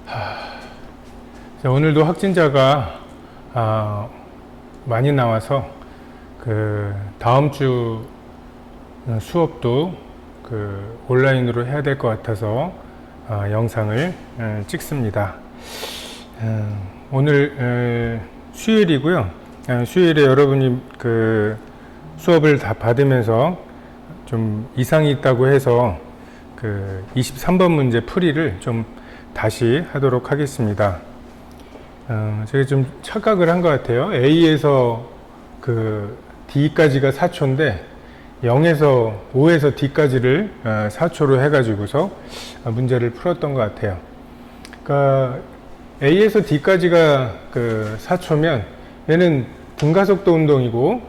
자, 오늘도 확진자가 많이 나와서 다음 주 수업도 온라인으로 해야 될 것 같아서 영상을 찍습니다. 오늘 수요일이고요. 수요일에 여러분이 수업을 다 받으면서 좀 이상이 있다고 해서 23번 문제 풀이를 좀 다시 하도록 하겠습니다. 제가 좀 착각을 한 것 같아요. A에서 D까지가 4초인데 0에서 5에서 D까지를 4초로 해가지고서 문제를 풀었던 것 같아요. 그러니까 A에서 D까지가 4초면 얘는 등가속도 운동이고,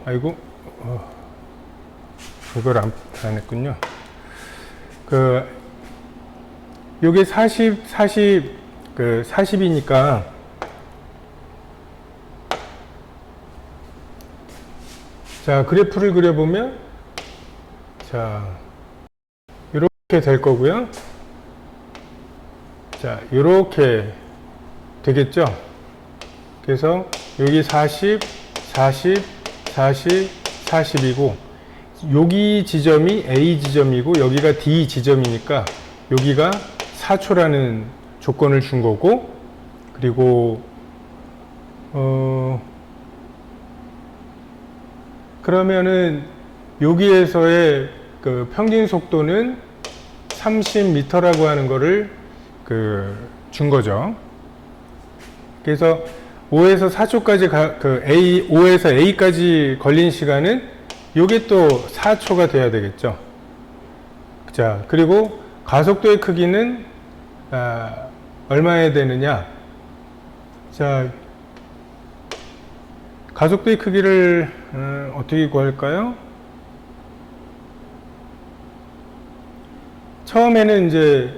이걸 안 했군요. 요게 40이니까, 자, 그래프를 그려보면, 자, 이렇게 될 거고요. 자, 이렇게 되겠죠? 그래서 여기 40, 40, 40, 40이고, 여기 지점이 A 지점이고, 여기가 D 지점이니까, 여기가 4초라는 조건을 준 거고, 그리고, 그러면은, 여기에서의 평균 속도는 30m라고 하는 거를 준 거죠. 그래서 5에서 4초까지 5에서 A까지 걸린 시간은 요게 또 4초가 돼야 되겠죠. 자, 그리고 가속도의 크기는 얼마야 되느냐? 자, 가속도의 크기를 어떻게 구할까요? 처음에는 이제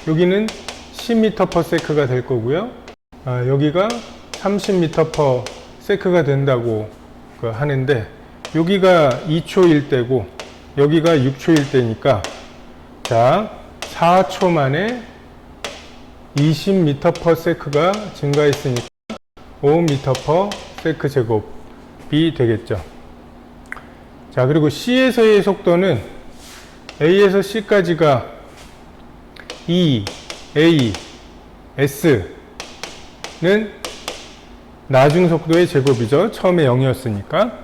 여기는 10m/s가 될 거고요. 여기가 30m/s가 된다고 하는데, 여기가 2초일 때고 여기가 6초일 때니까, 자, 4초 만에 20m/s가 증가했으니까 5m/s 제곱이 되겠죠. 자, 그리고 C에서의 속도는 A에서 C까지가 E, A, S는 나중 속도의 제곱이죠. 처음에 0이었으니까.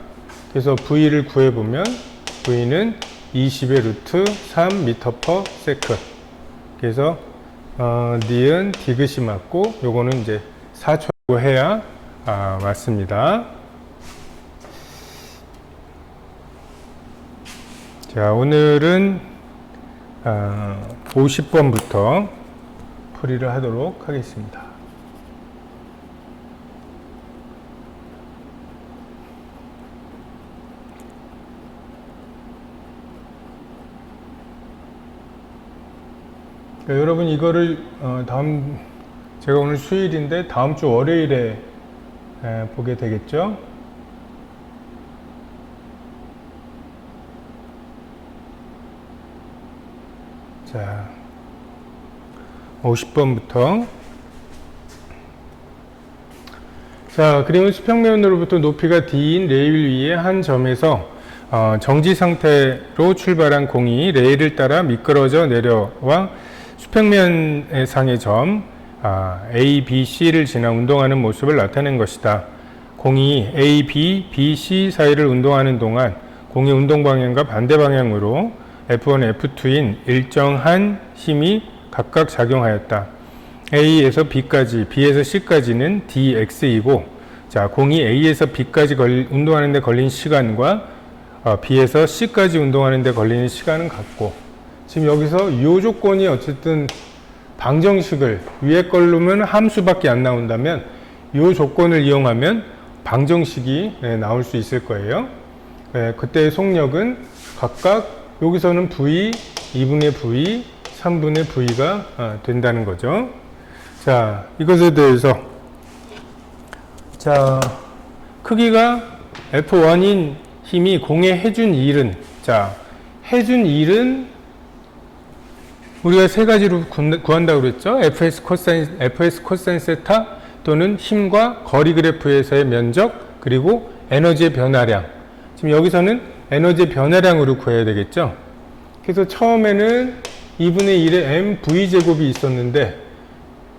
그래서 V를 구해보면 V는 20의 루트 3m/s. 그래서 니은 디귿이 맞고, 요거는 이제 4초라고 해야 맞습니다. 자, 오늘은 50번부터 풀이를 하도록 하겠습니다. 여러분, 이거를 제가 오늘 수요일인데 다음 주 월요일에 보게 되겠죠? 자, 50번부터. 자, 그림은 수평면으로부터 높이가 D인 레일 위의 한 점에서 정지 상태로 출발한 공이 레일을 따라 미끄러져 내려와 수평면 상의 점 A, B, C를 지나 운동하는 모습을 나타낸 것이다. 공이 A, B, B, C 사이를 운동하는 동안 공의 운동 방향과 반대 방향으로 F1, F2인 일정한 힘이 각각 작용하였다. A에서 B까지, B에서 C까지는 dx이고, 자, 공이 A에서 B까지 운동하는 데 걸린 시간과 B에서 C까지 운동하는 데 걸리는 시간은 같고, 지금 여기서 이 조건이 어쨌든 방정식을 위에 걸로면 함수밖에 안 나온다면 이 조건을 이용하면 방정식이 나올 수 있을 거예요. 그때의 속력은 각각 여기서는 V, 2분의 V, 3분의 V가 된다는 거죠. 자, 이것에 대해서, 자, 크기가 F1인 힘이 공에 해준 일은, 자, 해준 일은 우리가 세 가지로 구한다고 그랬죠. fs 코사인 세타 또는 힘과 거리 그래프에서의 면적 그리고 에너지의 변화량. 지금 여기서는 에너지의 변화량으로 구해야 되겠죠. 그래서 처음에는 2분의 1의 mv 제곱이 있었는데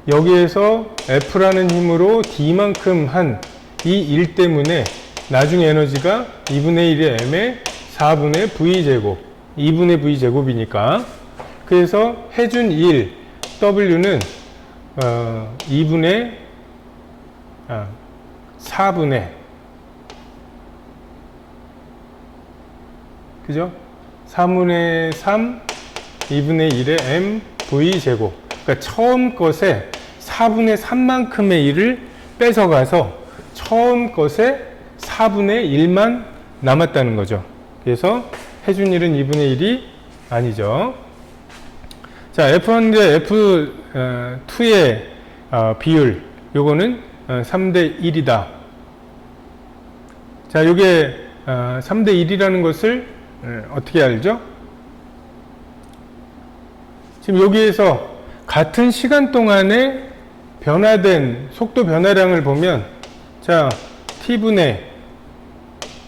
여기에서 F라는 힘으로 D만큼 한 이 1 때문에 나중 에너지가 2분의 1의 M의 4분의 V 제곱, 2분의 V 제곱이니까 그래서 해준 1, W는 2분의 4분의 그죠? 4분의 3, 2분의 1의 M, V 제곱. 그러니까 처음 것에 4분의 3만큼의 1을 뺏어가서 처음 것에 4분의 1만 남았다는 거죠. 그래서 해준 1은 2분의 1이 아니죠. 자, F1과 F2의 비율, 요거는 3대 1이다. 자, 요게 3대 1이라는 것을 어떻게 알죠? 지금 여기에서 같은 시간 동안에 변화된 속도 변화량을 보면 자, t분의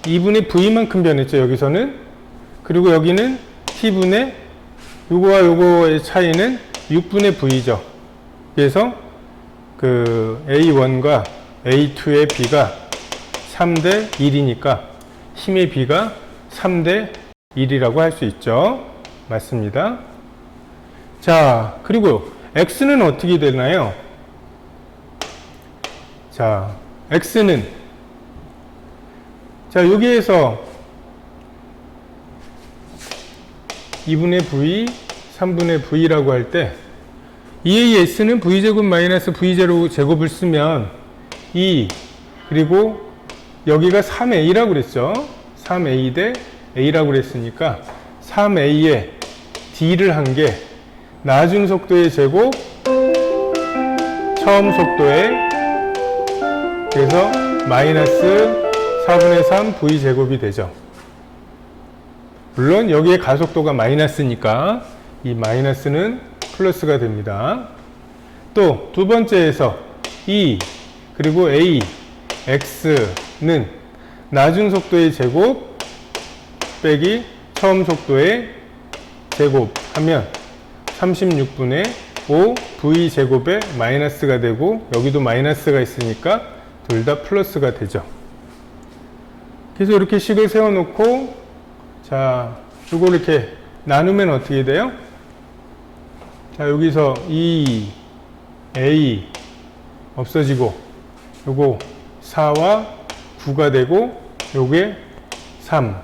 2분의 v만큼 변했죠, 여기서는. 그리고 여기는 t분의 요거와 요거의 차이는 6분의 v죠. 그래서 그 A1과 A2의 B가 3대 1이니까 힘의 B가 3대 1이라고 할 수 있죠. 맞습니다. 자, 그리고 X는 어떻게 되나요? 자, X는 자, 여기에서 2분의 V, 3분의 V라고 할 때 EAS는 V제곱 마이너스 V0 제곱을 쓰면 2 그리고 여기가 3A라고 그랬죠. 3A 대 A라고 그랬으니까 3A에 D를 한 게 나중 속도의 제곱 처음 속도의 그래서 마이너스 4분의 3 V제곱이 되죠. 물론 여기에 가속도가 마이너스니까 이 마이너스는 플러스가 됩니다. 또 두 번째에서 E 그리고 A, X는 나중 속도의 제곱 빼기 처음 속도의 제곱 하면 36분의 5 V제곱에 마이너스가 되고 여기도 마이너스가 있으니까 둘 다 플러스가 되죠. 그래서 이렇게 식을 세워놓고 자, 이거 이렇게 나누면 어떻게 돼요? 자, 여기서 2, A 없어지고 요거 4와 9가 되고 요게 3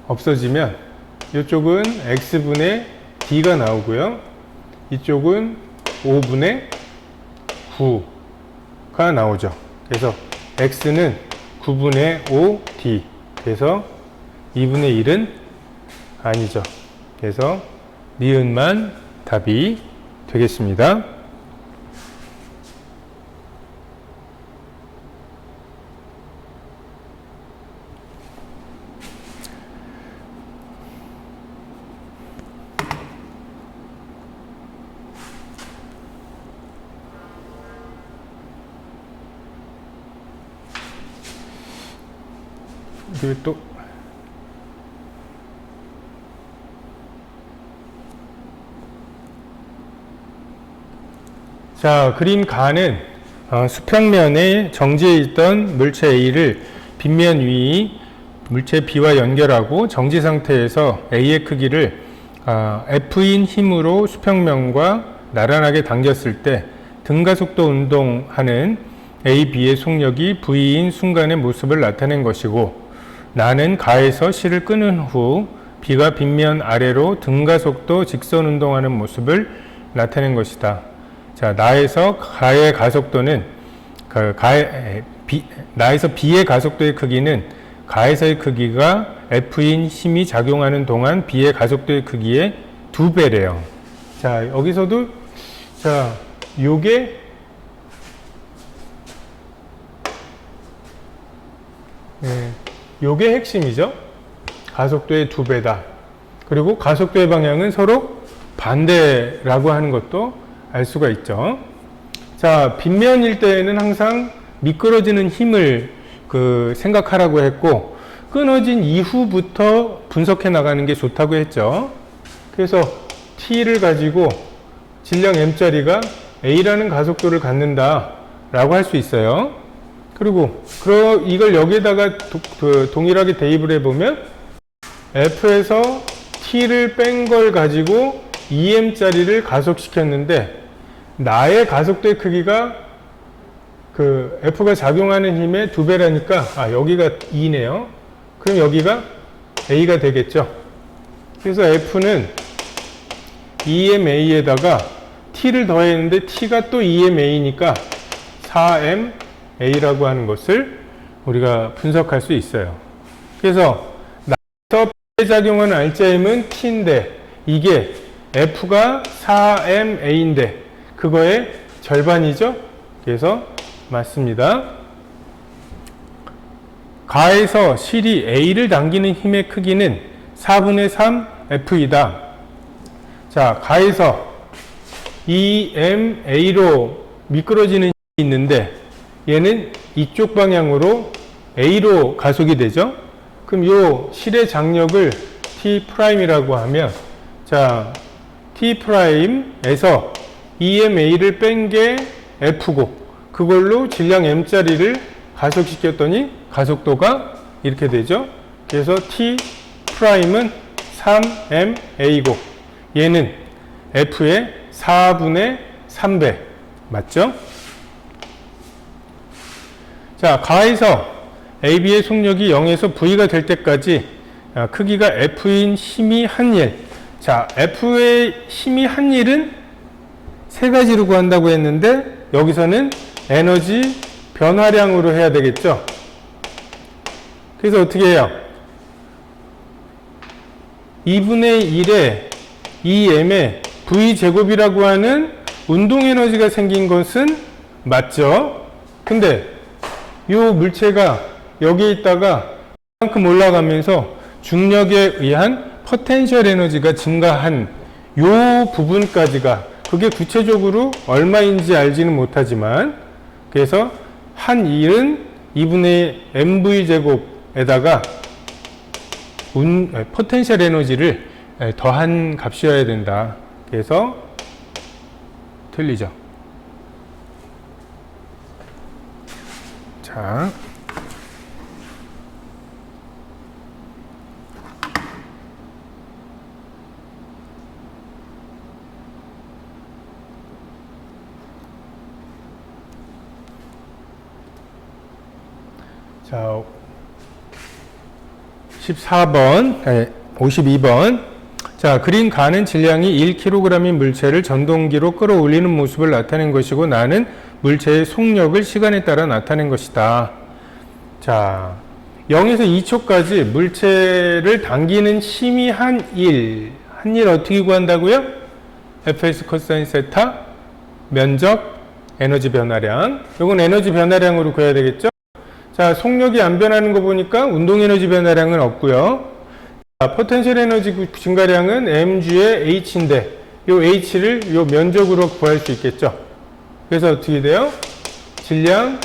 없어지면 이쪽은 X분의 D가 나오고요. 이쪽은 5분의 9가 나오죠. 그래서 X는 9분의 5 D. 그래서 2분의 1은 아니죠. 그래서 니은만 답이 되겠습니다. 그리고 또 자, 그림 가는 수평면에 정지해 있던 물체 A를 빗면 위 물체 B와 연결하고 정지 상태에서 A의 크기를 F인 힘으로 수평면과 나란하게 당겼을 때 등가속도 운동하는 A, B의 속력이 V인 순간의 모습을 나타낸 것이고 나는 가에서 C를 끄는 후 B가 빗면 아래로 등가속도 직선 운동하는 모습을 나타낸 것이다. 자, 나에서 가의 가속도는 나에서 B의 가속도의 크기는 가에서의 크기가 F인 힘이 작용하는 동안 B의 가속도의 크기의 2배래요. 자, 여기서도 자, 요게 요게 핵심이죠. 가속도의 2배다. 그리고 가속도의 방향은 서로 반대라고 하는 것도 알 수가 있죠. 자, 빗면일 때에는 항상 미끄러지는 힘을 생각하라고 했고, 끊어진 이후부터 분석해 나가는 게 좋다고 했죠. 그래서 T를 가지고 질량 M짜리가 A라는 가속도를 갖는다 라고 할 수 있어요. 그리고 이걸 여기에다가 동일하게 대입을 해보면 F에서 T를 뺀 걸 가지고 EM짜리를 가속시켰는데, 나의 가속도의 크기가 F가 작용하는 힘의 2배라니까, 여기가 2네요. 그럼 여기가 A가 되겠죠. 그래서 F는 EMA에다가 T를 더했는데 T가 또 EMA니까 4MA라고 하는 것을 우리가 분석할 수 있어요. 그래서 나에서 작용하는 R자M은 T인데 이게 F가 4MA인데 그거의 절반이죠. 그래서 맞습니다. 가에서 실이 A를 당기는 힘의 크기는 4분의 3 F이다. 자, 가에서 EMA로 미끄러지는 힘이 있는데 얘는 이쪽 방향으로 A로 가속이 되죠. 그럼 이 실의 장력을 T'이라고 하면, 자, T'에서 EMA를 뺀 게 F고 그걸로 질량 M짜리를 가속시켰더니 가속도가 이렇게 되죠. 그래서 T'은 3MA고 얘는 F의 4분의 3배 맞죠? 자, 가에서 AB의 속력이 0에서 V가 될 때까지 크기가 F인 힘이 한 일. 자, F의 힘이 한 일은 세 가지로 구한다고 했는데 여기서는 에너지 변화량으로 해야 되겠죠. 그래서 어떻게 해요? 2분의 1에 EM의 V제곱이라고 하는 운동 에너지가 생긴 것은 맞죠. 근데 이 물체가 여기에 있다가 이만큼 올라가면서 중력에 의한 포텐셜 에너지가 증가한 이 부분까지가, 그게 구체적으로 얼마인지 알지는 못하지만, 그래서 한 일은 2분의 mv제곱에다가 포텐셜 에너지를 더한 값이어야 된다. 그래서 틀리죠. 자, 자, 14번, 52번. 자, 그린 가는 질량이 1kg인 물체를 전동기로 끌어올리는 모습을 나타낸 것이고 나는 물체의 속력을 시간에 따라 나타낸 것이다. 자, 0에서 2초까지 물체를 당기는 힘이 한 일 어떻게 구한다고요? fs 코사인 세타 면적 에너지 변화량. 이건 에너지 변화량으로 구해야 되겠죠? 자, 속력이 안 변하는 거 보니까 운동 에너지 변화량은 없고요. 자, 포텐셜 에너지 증가량은 mg의 h인데 이 h를 이 면적으로 구할 수 있겠죠. 그래서 어떻게 돼요? 질량,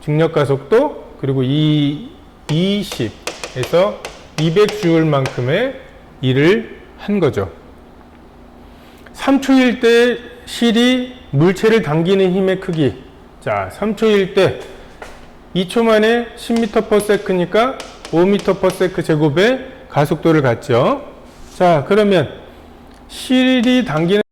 중력 가속도, 그리고 20에서 200J만큼의 일을 한 거죠. 3초일 때 실이 물체를 당기는 힘의 크기. 자, 3초일 때 2초 만에 10m/s니까 5m/s 제곱의 가속도를 갖죠. 자, 그러면 실이 당기는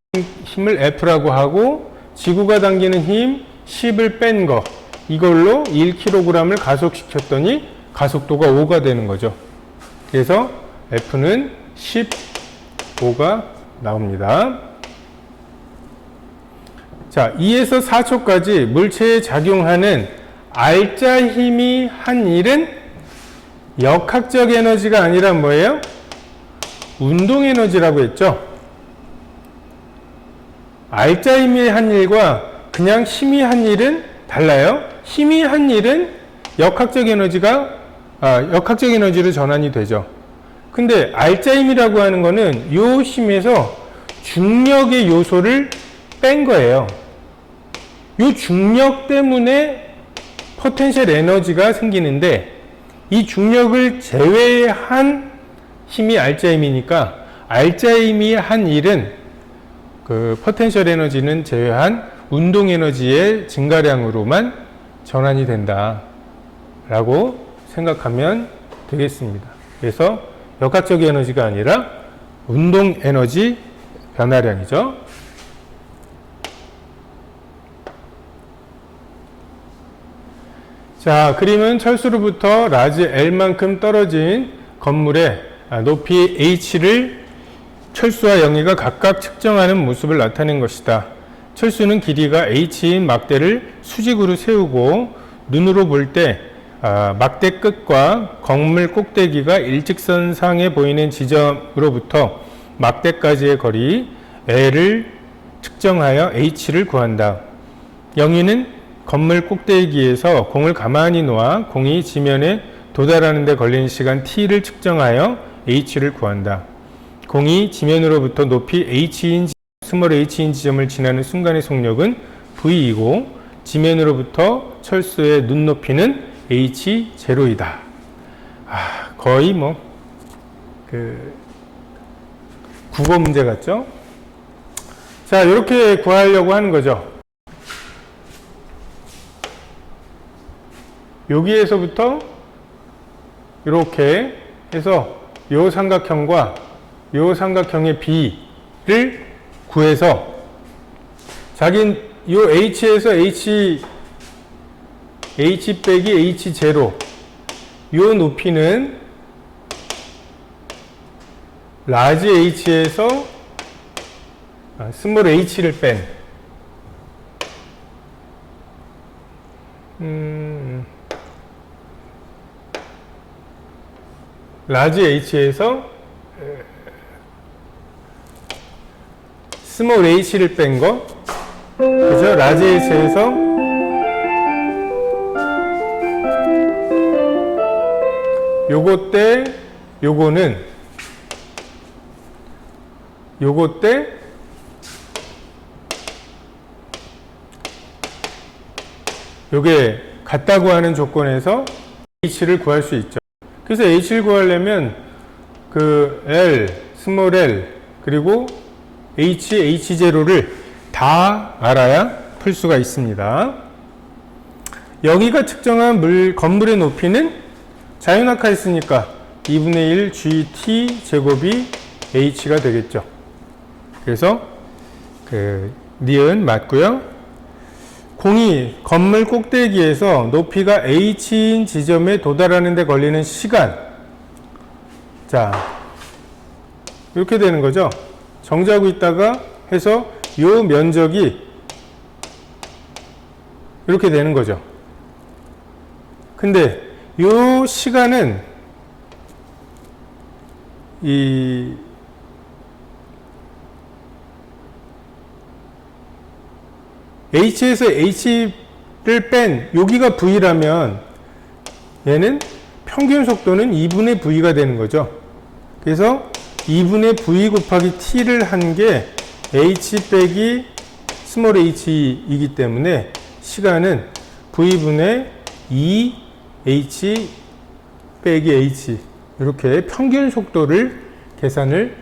힘을 F라고 하고 지구가 당기는 힘 10을 뺀 거, 이걸로 1kg을 가속시켰더니 가속도가 5가 되는 거죠. 그래서 F는 15가 나옵니다. 자, 2에서 4초까지 물체에 작용하는 R자 힘이 한 일은 역학적 에너지가 아니라 뭐예요? 운동 에너지라고 했죠. R자 힘이 한 일과 그냥 힘이 한 일은 달라요. 힘이 한 일은 역학적 에너지로 전환이 되죠. 근데 R자 힘이라고 하는 거는 이 힘에서 중력의 요소를 뺀 거예요. 이 중력 때문에 포텐셜 에너지가 생기는데 이 중력을 제외한 힘이 알자 힘이니까 알자 힘이 한 일은 그 포텐셜 에너지는 제외한 운동 에너지의 증가량으로만 전환이 된다 라고 생각하면 되겠습니다. 그래서 역학적 에너지가 아니라 운동 에너지 변화량이죠. 자, 그림은 철수로부터 라지 L만큼 떨어진 건물의 높이 H를 철수와 영희가 각각 측정하는 모습을 나타낸 것이다. 철수는 길이가 H인 막대를 수직으로 세우고 눈으로 볼 때 막대 끝과 건물 꼭대기가 일직선상에 보이는 지점으로부터 막대까지의 거리 L을 측정하여 H를 구한다. 영희는 건물 꼭대기에서 공을 가만히 놓아 공이 지면에 도달하는 데 걸리는 시간 t를 측정하여 h를 구한다. 공이 지면으로부터 높이 h인 스몰 h인 지점을 지나는 순간의 속력은 v이고 지면으로부터 철수의 눈높이는 h0이다. 거의 뭐 국어 문제 같죠? 자, 이렇게 구하려고 하는 거죠. 여기에서부터 이렇게 해서 요 삼각형과 요 삼각형의 B를 구해서 자긴 요 H에서 H 빼기 H0 요 높이는 라지 H에서 스몰 H를 뺀 라지 H에서 스몰 h를 뺀 거, 그죠? 라지 H에서 요거 때 요거는 요거 때 요게 같다고 하는 조건에서 h를 구할 수 있죠. 그래서 h를 구하려면 그 L, 스몰 l, 그리고 h, h0를 다 알아야 풀 수가 있습니다. 여기가 측정한 건물의 높이는 자연학화했으니까 2분의 1 gt 제곱이 h가 되겠죠. 그래서 니은 맞고요. 공이 건물 꼭대기에서 높이가 h인 지점에 도달하는 데 걸리는 시간. 자, 이렇게 되는 거죠. 정지하고 있다가 해서 요 면적이 이렇게 되는 거죠. 근데 요 시간은 이 h에서 h를 뺀 여기가 v라면 얘는 평균 속도는 2분의 v가 되는 거죠. 그래서 2분의 v 곱하기 t를 한 게 h 빼기 스몰 h이기 때문에 시간은 v분의 2h 빼기 h 이렇게 평균 속도를 계산을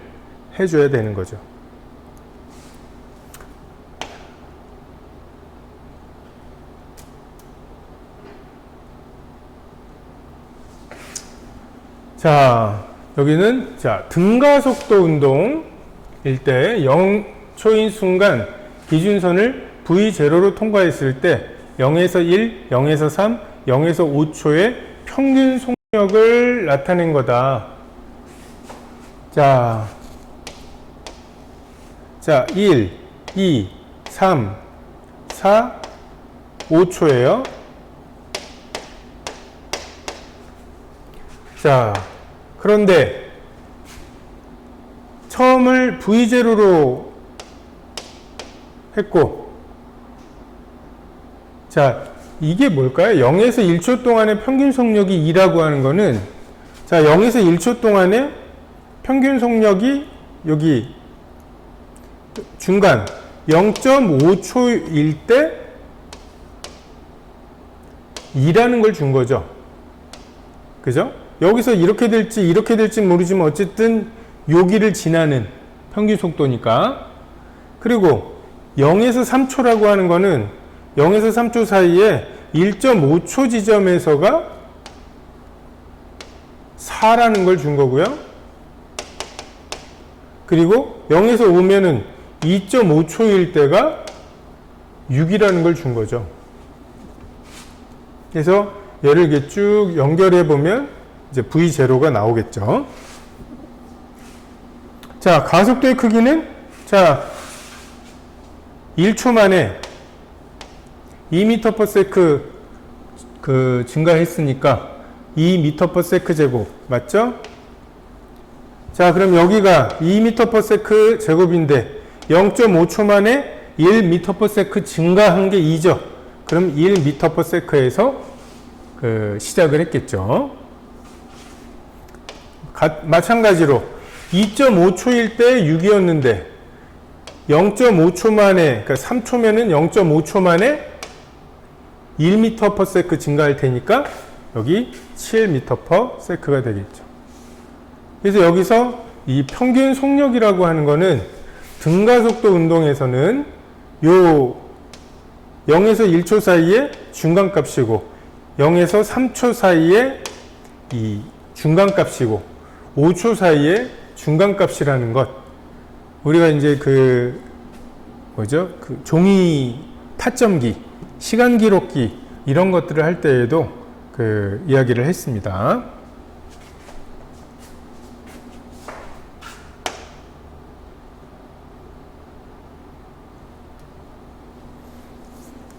해줘야 되는 거죠. 자, 여기는 등가속도 운동일 때 0초인 순간 기준선을 V0로 통과했을 때 0에서 1, 0에서 3, 0에서 5초의 평균 속력을 나타낸 거다. 자, 1, 2, 3, 4, 5초예요. 자, 그런데 처음을 V0로 했고, 자, 이게 뭘까요? 0에서 1초 동안의 평균 속력이 2라고 하는 거는, 자, 0에서 1초 동안의 평균 속력이 여기 중간 0.5초일 때 2라는 걸 준 거죠. 그죠? 여기서 이렇게 될지 모르지만 어쨌든 여기를 지나는 평균 속도니까. 그리고 0에서 3초라고 하는 거는 0에서 3초 사이에 1.5초 지점에서가 4라는 걸 준 거고요. 그리고 0에서 5면은 2.5초일 때가 6이라는 걸 준 거죠. 그래서 얘를 이렇게 쭉 연결해 보면 이제 V0가 나오겠죠. 자, 가속도의 크기는 자 1초 만에 2m/s 증가했으니까 2m/s 제곱 맞죠? 자, 그럼 여기가 2m/s 제곱인데 0.5초 만에 1m/s 증가한 게 2죠. 그럼 1m/s에서 시작을 했겠죠. 마찬가지로 2.5초일 때 6이었는데 0.5초 만에, 그러니까 3초면은 0.5초 만에 1m/s 증가할 테니까 여기 7m/s가 되겠죠. 그래서 여기서 이 평균 속력이라고 하는 거는 등가속도 운동에서는 요 0에서 1초 사이에 중간값이고 0에서 3초 사이에 이 중간값이고 5초 사이에 중간값이라는 것, 우리가 이제 종이 타점기, 시간 기록기 이런 것들을 할 때에도 이야기를 했습니다.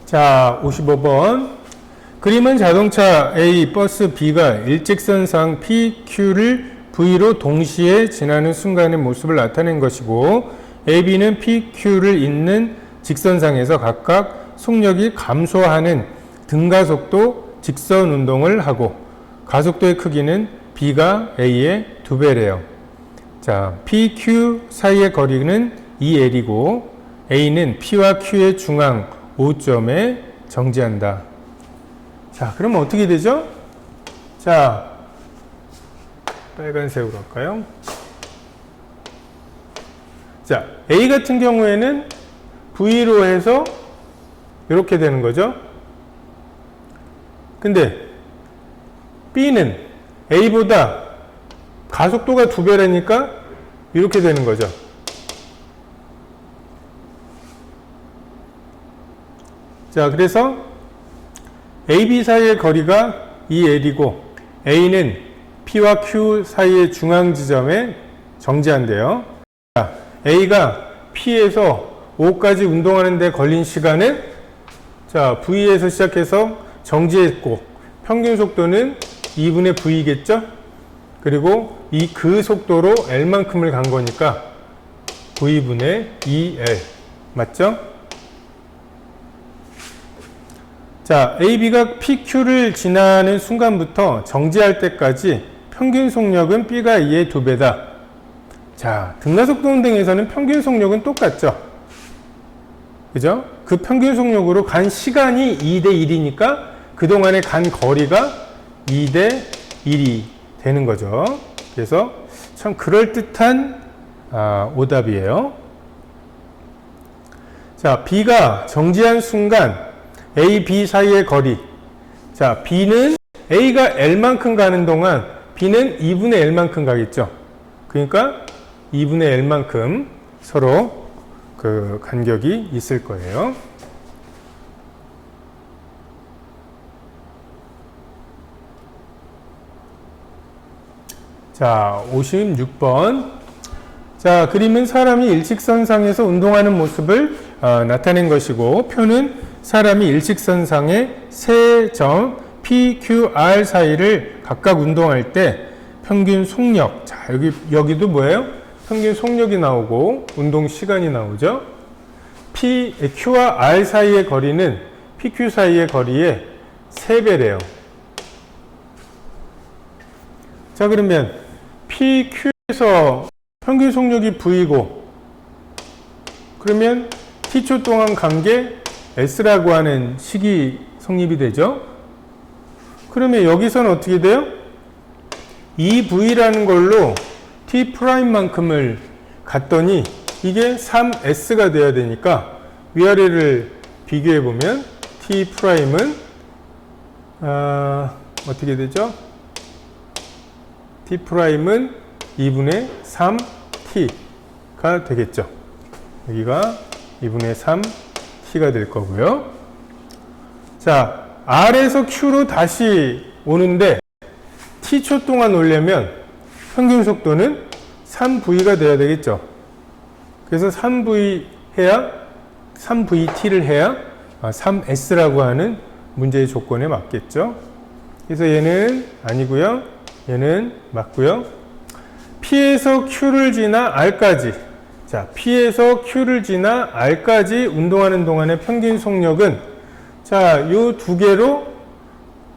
자, 55번. 그림은 자동차 A, 버스 B가 일직선상 PQ를 V로 동시에 지나는 순간의 모습을 나타낸 것이고, A, B는 PQ를 잇는 직선상에서 각각 속력이 감소하는 등가속도 직선 운동을 하고, 가속도의 크기는 B가 A의 2배래요. 자, PQ 사이의 거리는 2L이고, A는 P와 Q의 중앙 5점에 정지한다. 자, 그럼 어떻게 되죠? 자, 빨간색으로 할까요? 자, A 같은 경우에는 V로 해서 이렇게 되는 거죠. 근데 B는 A보다 가속도가 2배라니까 이렇게 되는 거죠. 자, 그래서 A, B 사이의 거리가 2L이고 A는 P와 Q 사이의 중앙 지점에 정지한대요. 자, A가 P에서 O까지 운동하는 데 걸린 시간은 자, V에서 시작해서 정지했고 평균 속도는 2분의 V겠죠? 그리고 그 속도로 L만큼을 간 거니까 V분의 2L 맞죠? 자, AB가 PQ를 지나는 순간부터 정지할 때까지 평균 속력은 B가 E의 2배다. 자, 등가속도 운동에서는 평균 속력은 똑같죠? 그죠? 그 평균 속력으로 간 시간이 2대 1이니까 그동안에 간 거리가 2대 1이 되는 거죠. 그래서 참 그럴듯한 오답이에요. 자, B가 정지한 순간 A, B 사이의 거리. 자, B는 A가 L만큼 가는 동안 B는 2분의 L만큼 가겠죠. 그러니까 2분의 L만큼 서로 간격이 있을 거예요. 자, 56번. 자, 그림은 사람이 일직선상에서 운동하는 모습을 나타낸 것이고, 표는 사람이 일직선상의 세 점 P, Q, R 사이를 각각 운동할 때 평균 속력. 자, 여기도 뭐예요? 평균 속력이 나오고 운동 시간이 나오죠. Q와 R 사이의 거리는 PQ 사이의 거리의 3배래요. 자, 그러면 PQ에서 평균 속력이 V고 그러면 t초 동안 간 게 s라고 하는 식이 성립이 되죠. 그러면 여기서는 어떻게 돼요? 이 v라는 걸로 t'만큼을 갔더니 이게 3s가 돼야 되니까 위아래를 비교해 보면 t'은 어떻게 되죠? t'은 2분의 3t가 되겠죠. 여기가 2분의 3t가 될 거고요. 자, R에서 Q로 다시 오는데 t초 동안 오려면 평균 속도는 3v가 돼야 되겠죠. 그래서 3vt를 해야 3s라고 하는 문제의 조건에 맞겠죠. 그래서 얘는 아니고요. 얘는 맞고요. P에서 Q를 지나 R까지. 자, P에서 Q를 지나 R까지 운동하는 동안의 평균 속력은 자, 요 두 개로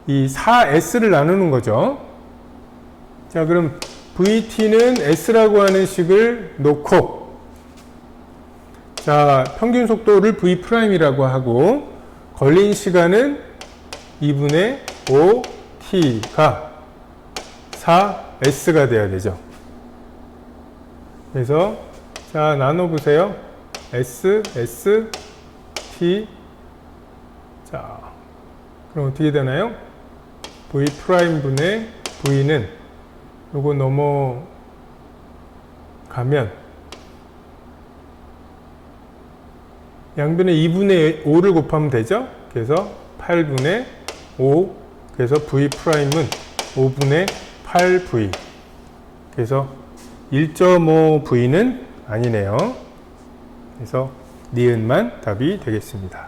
이 4S를 나누는 거죠. 자, 그럼 VT는 S라고 하는 식을 놓고 자, 평균 속도를 V'이라고 하고 걸린 시간은 2분의 5T가 4S가 돼야 되죠. 그래서 자, 나눠보세요. S, S, T. 자, 그럼 어떻게 되나요? V'분의 V는 요거 넘어가면 양변에 2분의 5를 곱하면 되죠? 그래서 8분의 5. 그래서 V'은 5분의 8V. 그래서 1.5V는 아니네요. 그래서 니은만 답이 되겠습니다.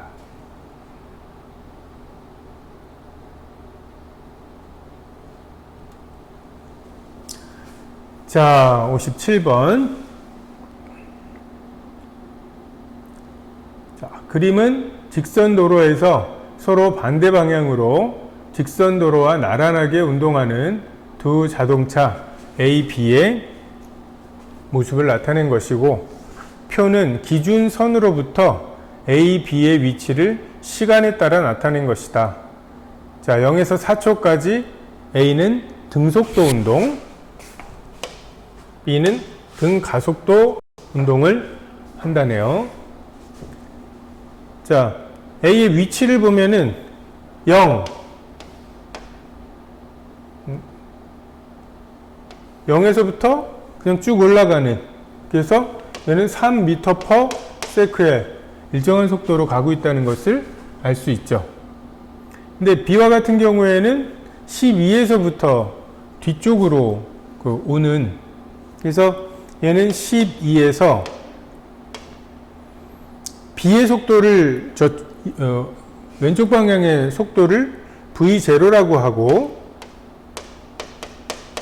자, 57번. 자, 그림은 직선 도로에서 서로 반대 방향으로 직선 도로와 나란하게 운동하는 두 자동차 A, B의 모습을 나타낸 것이고, 표는 기준선으로부터 A, B의 위치를 시간에 따라 나타낸 것이다. 자, 0에서 4초까지 A는 등속도 운동, B는 등가속도 운동을 한다네요. 자, A의 위치를 보면은 0에서부터 그냥 쭉 올라가는, 그래서 얘는 3m/s에 일정한 속도로 가고 있다는 것을 알 수 있죠. 근데 B와 같은 경우에는 12에서부터 뒤쪽으로 오는, 그래서 얘는 12에서 B의 속도를 왼쪽 방향의 속도를 V0라고 하고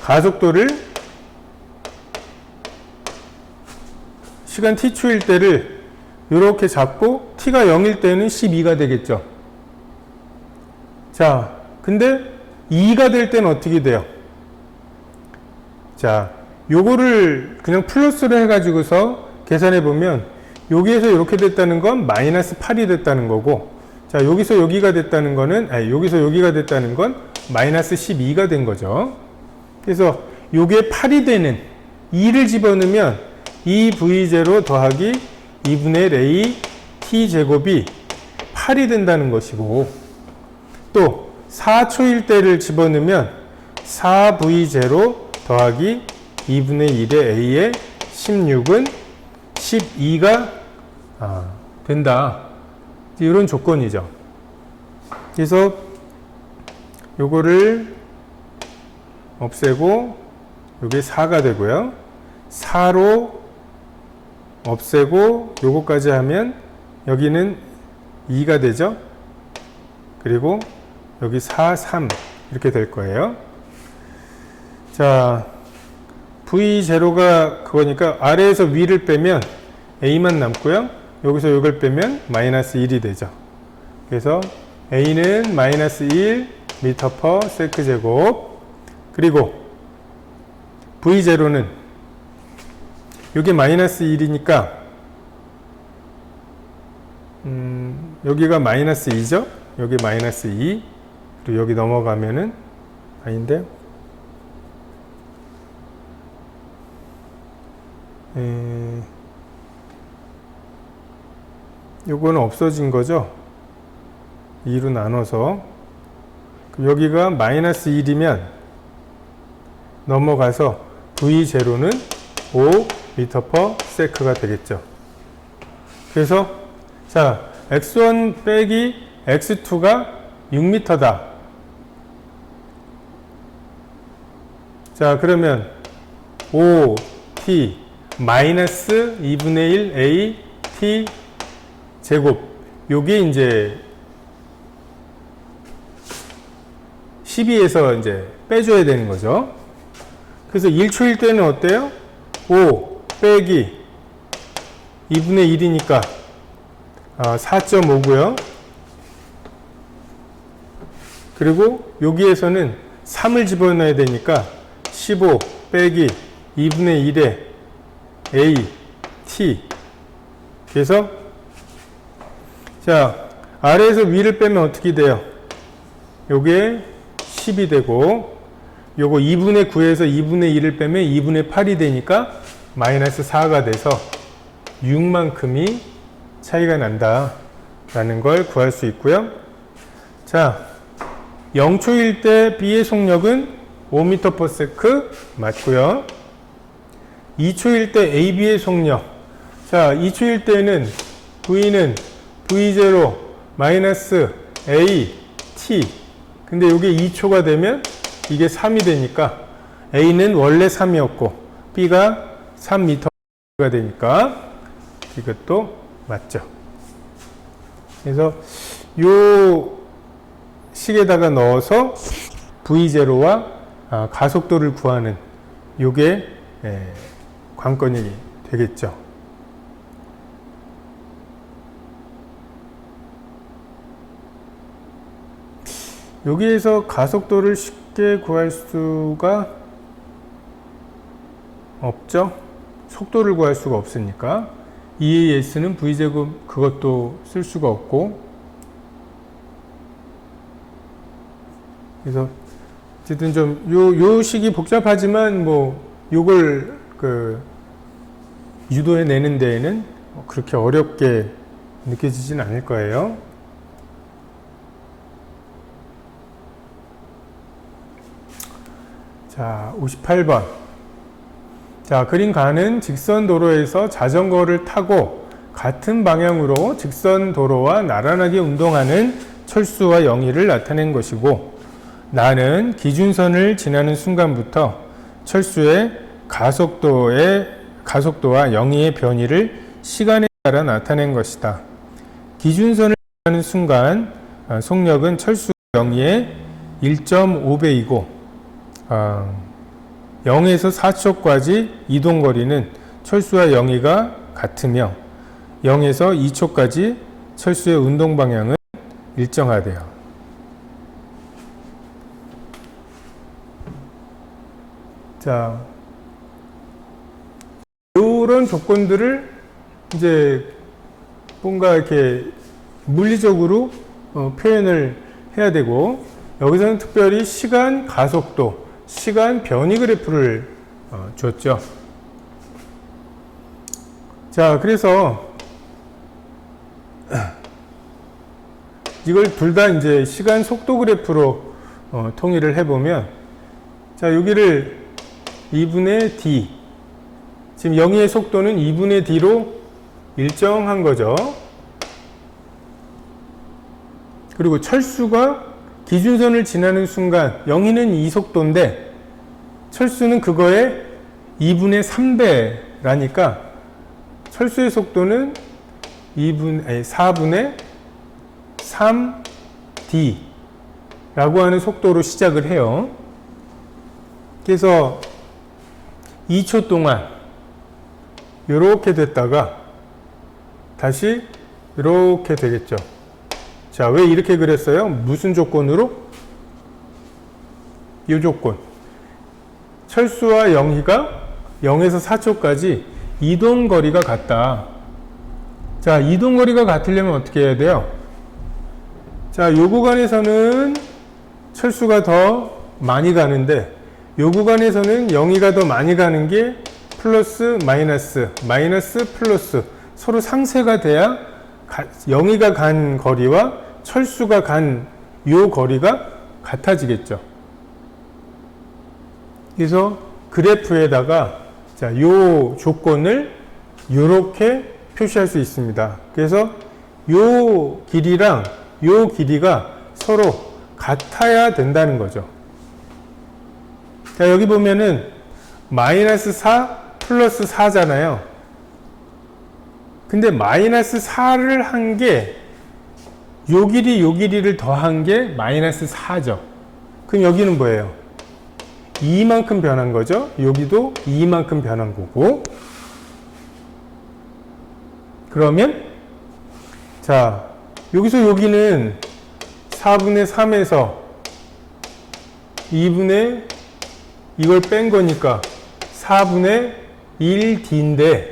가속도를 시간 t초일 때를 이렇게 잡고 t가 0일 때는 12가 되겠죠. 자, 근데 2가 될 때는 어떻게 돼요? 자, 요거를 그냥 플러스를 해가지고서 계산해 보면 여기에서 이렇게 됐다는 건 마이너스 8이 됐다는 거고, 자, 여기서 여기가 됐다는 거는, 여기서 여기가 됐다는 건 마이너스 12가 된 거죠. 그래서 요게 8이 되는 2를 집어넣으면 2V0 더하기 2분의 레이 T제곱이 8이 된다는 것이고, 또 4초일 때를 집어넣으면 4V0 더하기 2분의 1의 A의 16은 12가 된다. 이런 조건이죠. 그래서 요거를 없애고 요게 4가 되고요. 4로 없애고 요거까지 하면 여기는 2가 되죠. 그리고 여기 4, 3 이렇게 될 거예요. 자, V0가 그거니까 아래에서 위를 빼면 A만 남고요. 여기서 이걸 빼면 마이너스 1이 되죠. 그래서 A는 마이너스 1 m/s 제곱, 그리고 V0는 이게 마이너스 1이니까 여기가 마이너스 2죠? 여기 마이너스 2. 그리고 여기 넘어가면은, 아닌데? 요거는 없어진 거죠? 2로 나눠서. 여기가 마이너스 1이면 넘어가서 V0는 5m/s가 되겠죠. 그래서 자, x1 빼기 x2가 6m다. 자, 그러면 5t 마이너스 2분의 1 a t 제곱, 요게 이제 12에서 이제 빼줘야 되는 거죠. 그래서 1초일 때는 어때요? 5 빼기 2분의 1이니까 4.5고요. 그리고 여기에서는 3을 집어넣어야 되니까 15 빼기 2분의 1에 a t. 그래서 자, 아래에서 위를 빼면 어떻게 돼요? 요게 10이 되고, 요거 2분의 9에서 2분의 1을 빼면 2분의 8이 되니까 마이너스 4가 돼서 6만큼이 차이가 난다 라는 걸 구할 수 있고요. 자, 0초일 때 B의 속력은 5m/s 맞고요. 2초일 때 AB의 속력, 자, 2초일 때는 V는 V0 마이너스 A T. 근데 이게 2초가 되면 이게 3이 되니까 A는 원래 3이었고 B가 3m가 되니까 이것도 맞죠. 그래서 요 식에다가 넣어서 V0와 가속도를 구하는 요게 관건이 되겠죠. 여기에서 가속도를 쉽게 구할 수가 없죠. 속도를 구할 수가 없으니까. EAS는 V제곱 그것도 쓸 수가 없고. 그래서 어쨌든 좀 요 식이 복잡하지만 뭐 요걸 유도해 내는 데에는 그렇게 어렵게 느껴지진 않을 거예요. 자, 58번. 자, 그림 가는 직선 도로에서 자전거를 타고 같은 방향으로 직선 도로와 나란하게 운동하는 철수와 영희를 나타낸 것이고, 나는 기준선을 지나는 순간부터 철수의 가속도와 영희의 변이를 시간에 따라 나타낸 것이다. 기준선을 지나는 순간 속력은 철수 영희의 1.5배이고 0에서 4초까지 이동거리는 철수와 영희가 같으며 0에서 2초까지 철수의 운동방향은 일정하대요. 자, 이런 조건들을 이제 뭔가 이렇게 물리적으로 표현을 해야 되고, 여기서는 특별히 시간 가속도, 시간 변이 그래프를 줬죠. 자, 그래서 이걸 둘 다 이제 시간 속도 그래프로 통일을 해보면, 자, 여기를 2분의 d, 지금 영희의 속도는 2분의 d로 일정한 거죠. 그리고 철수가 기준선을 지나는 순간 영희는 이 속도인데 철수는 그거의 2분의 3배라니까 철수의 속도는 4분의 3d 라고 하는 속도로 시작을 해요. 그래서 2초 동안 이렇게 됐다가 다시 이렇게 되겠죠. 자, 왜 이렇게 그랬어요? 무슨 조건으로? 이 조건. 철수와 영희가 0에서 4초까지 이동 거리가 같다. 자, 이동거리가 같으려면 어떻게 해야 돼요? 자, 요 구간에서는 철수가 더 많이 가는데 요 구간에서는 영위가 더 많이 가는 게 플러스 마이너스, 마이너스 플러스 서로 상쇄가 돼야 영위가 간 거리와 철수가 간 요 거리가 같아지겠죠. 그래서 그래프에다가 자, 요 조건을 요렇게 표시할 수 있습니다. 그래서 요 길이랑 요 길이가 서로 같아야 된다는 거죠. 자, 여기 보면은 마이너스 4 플러스 4잖아요. 근데 마이너스 4를 한 게 요 길이 요 길이를 더한 게 마이너스 4죠. 그럼 여기는 뭐예요? 2만큼 변한 거죠. 여기도 2만큼 변한 거고. 그러면 자, 여기서 여기는 4분의 3에서 2분의 이걸 뺀 거니까 4분의 1d인데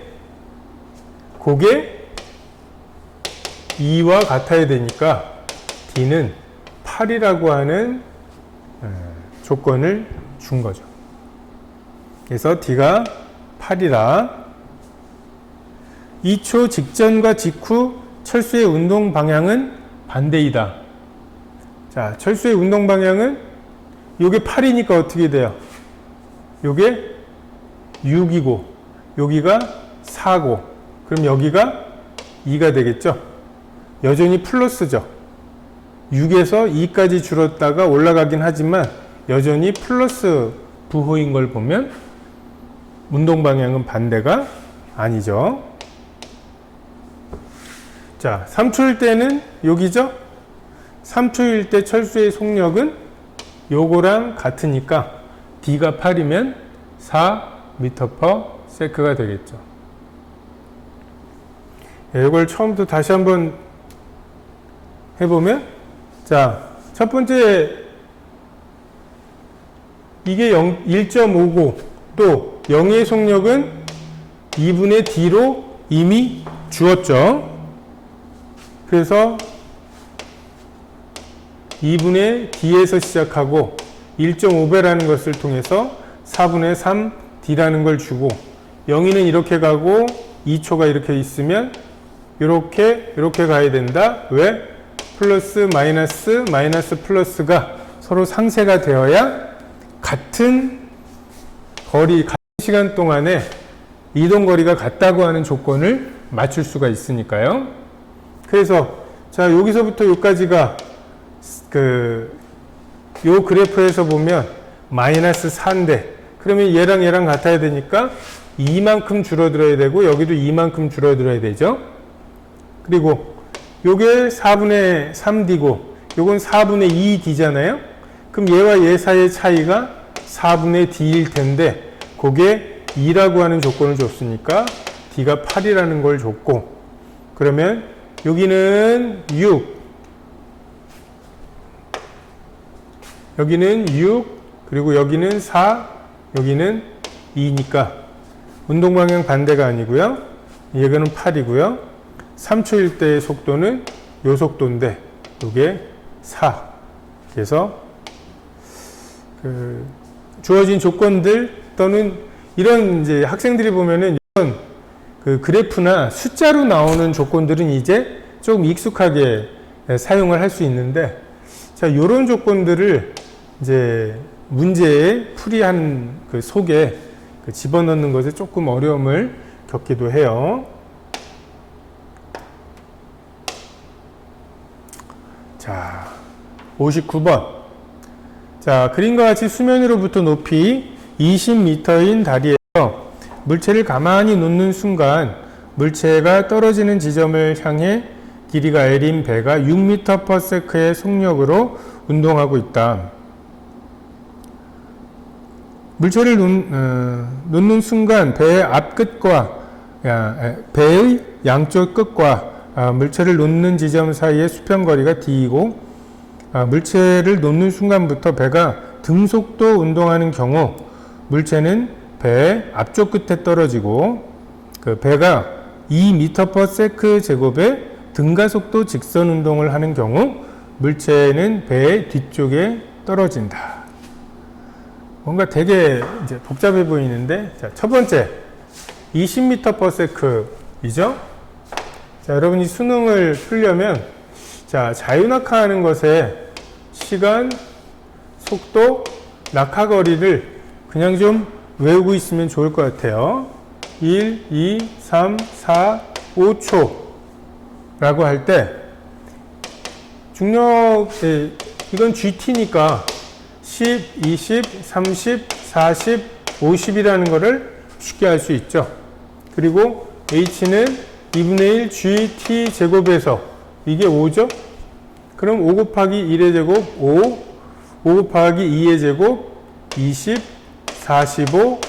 그게 2와 같아야 되니까 d는 8이라고 하는 조건을 준 거죠. 그래서 d가 8이라 2초 직전과 직후 철수의 운동 방향은 반대이다. 자, 철수의 운동 방향은 요게 8이니까 어떻게 돼요? 요게 6이고 여기가 4고 그럼 여기가 2가 되겠죠? 여전히 플러스죠. 6에서 2까지 줄었다가 올라가긴 하지만 여전히 플러스 부호인 걸 보면 운동 방향은 반대가 아니죠. 자, 3초일 때는 여기죠? 3초일 때 철수의 속력은 요거랑 같으니까 D가 8이면 4m/s가 되겠죠. 이걸 처음부터 다시 한번 해보면 자, 첫 번째 이게 1.59 또 영의 속력은 2분의 D로 이미 주었죠. 그래서 2분의 D에서 시작하고 1.5배라는 것을 통해서 4분의 3D라는 걸 주고 영위는 이렇게 가고 2초가 이렇게 있으면 이렇게 가야 된다. 왜? 플러스 마이너스 마이너스 플러스가 서로 상쇄가 되어야 같은 거리, 같은 시간 동안에 이동 거리가 같다고 하는 조건을 맞출 수가 있으니까요. 그래서 자, 여기서부터 여기까지가 요 그래프에서 보면 마이너스 4인데 그러면 얘랑 같아야 되니까 2만큼 줄어들어야 되고 여기도 2만큼 줄어들어야 되죠. 그리고 요게 4분의 3D고 요건 4분의 2D잖아요. 그럼 얘와 얘 사이의 차이가 4분의 D일 텐데 그게 2라고 하는 조건을 줬으니까 D가 8이라는 걸 줬고 그러면 여기는 6 여기는 6 그리고 여기는 4 여기는 2니까 운동방향 반대가 아니고요. 얘가는 8이고요. 3초일 때의 속도는 요 속도인데 이게 4. 그래서 주어진 조건들 또는 이런 이제 학생들이 보면은 이런 그래프나 숫자로 나오는 조건들은 이제 조금 익숙하게 사용을 할 수 있는데 자, 요런 조건들을 이제 문제에 풀이한 그 속에 집어넣는 것에 조금 어려움을 겪기도 해요. 자, 59번. 자, 그림과 같이 수면으로부터 높이 20m인 다리에서 물체를 가만히 놓는 순간 물체가 떨어지는 지점을 향해 길이가 L인 배가 6m/s의 속력으로 운동하고 있다. 물체를 놓는 순간 배의 앞끝과 배의 양쪽 끝과 물체를 놓는 지점 사이의 수평거리가 D이고 물체를 놓는 순간부터 배가 등속도 운동하는 경우 물체는 배의 앞쪽 끝에 떨어지고 그 배가 2m/s 제곱의 등가속도 직선 운동을 하는 경우 물체는 배의 뒤쪽에 떨어진다. 뭔가 되게 이제 복잡해 보이는데, 자, 첫 번째 20m/s이죠. 자, 여러분이 수능을 풀려면 자, 자유낙하하는 것에 시간, 속도, 낙하거리를 그냥 좀 외우고 있으면 좋을 것 같아요. 1, 2, 3, 4, 5초 라고 할 때 중력, 이건 GT니까 10, 20, 30, 40, 50이라는 거를 쉽게 알 수 있죠. 그리고 H는 2분의 1 GT 제곱에서 이게 5죠? 그럼 5 곱하기 1의 제곱 5, 5 곱하기 2의 제곱 20, 45,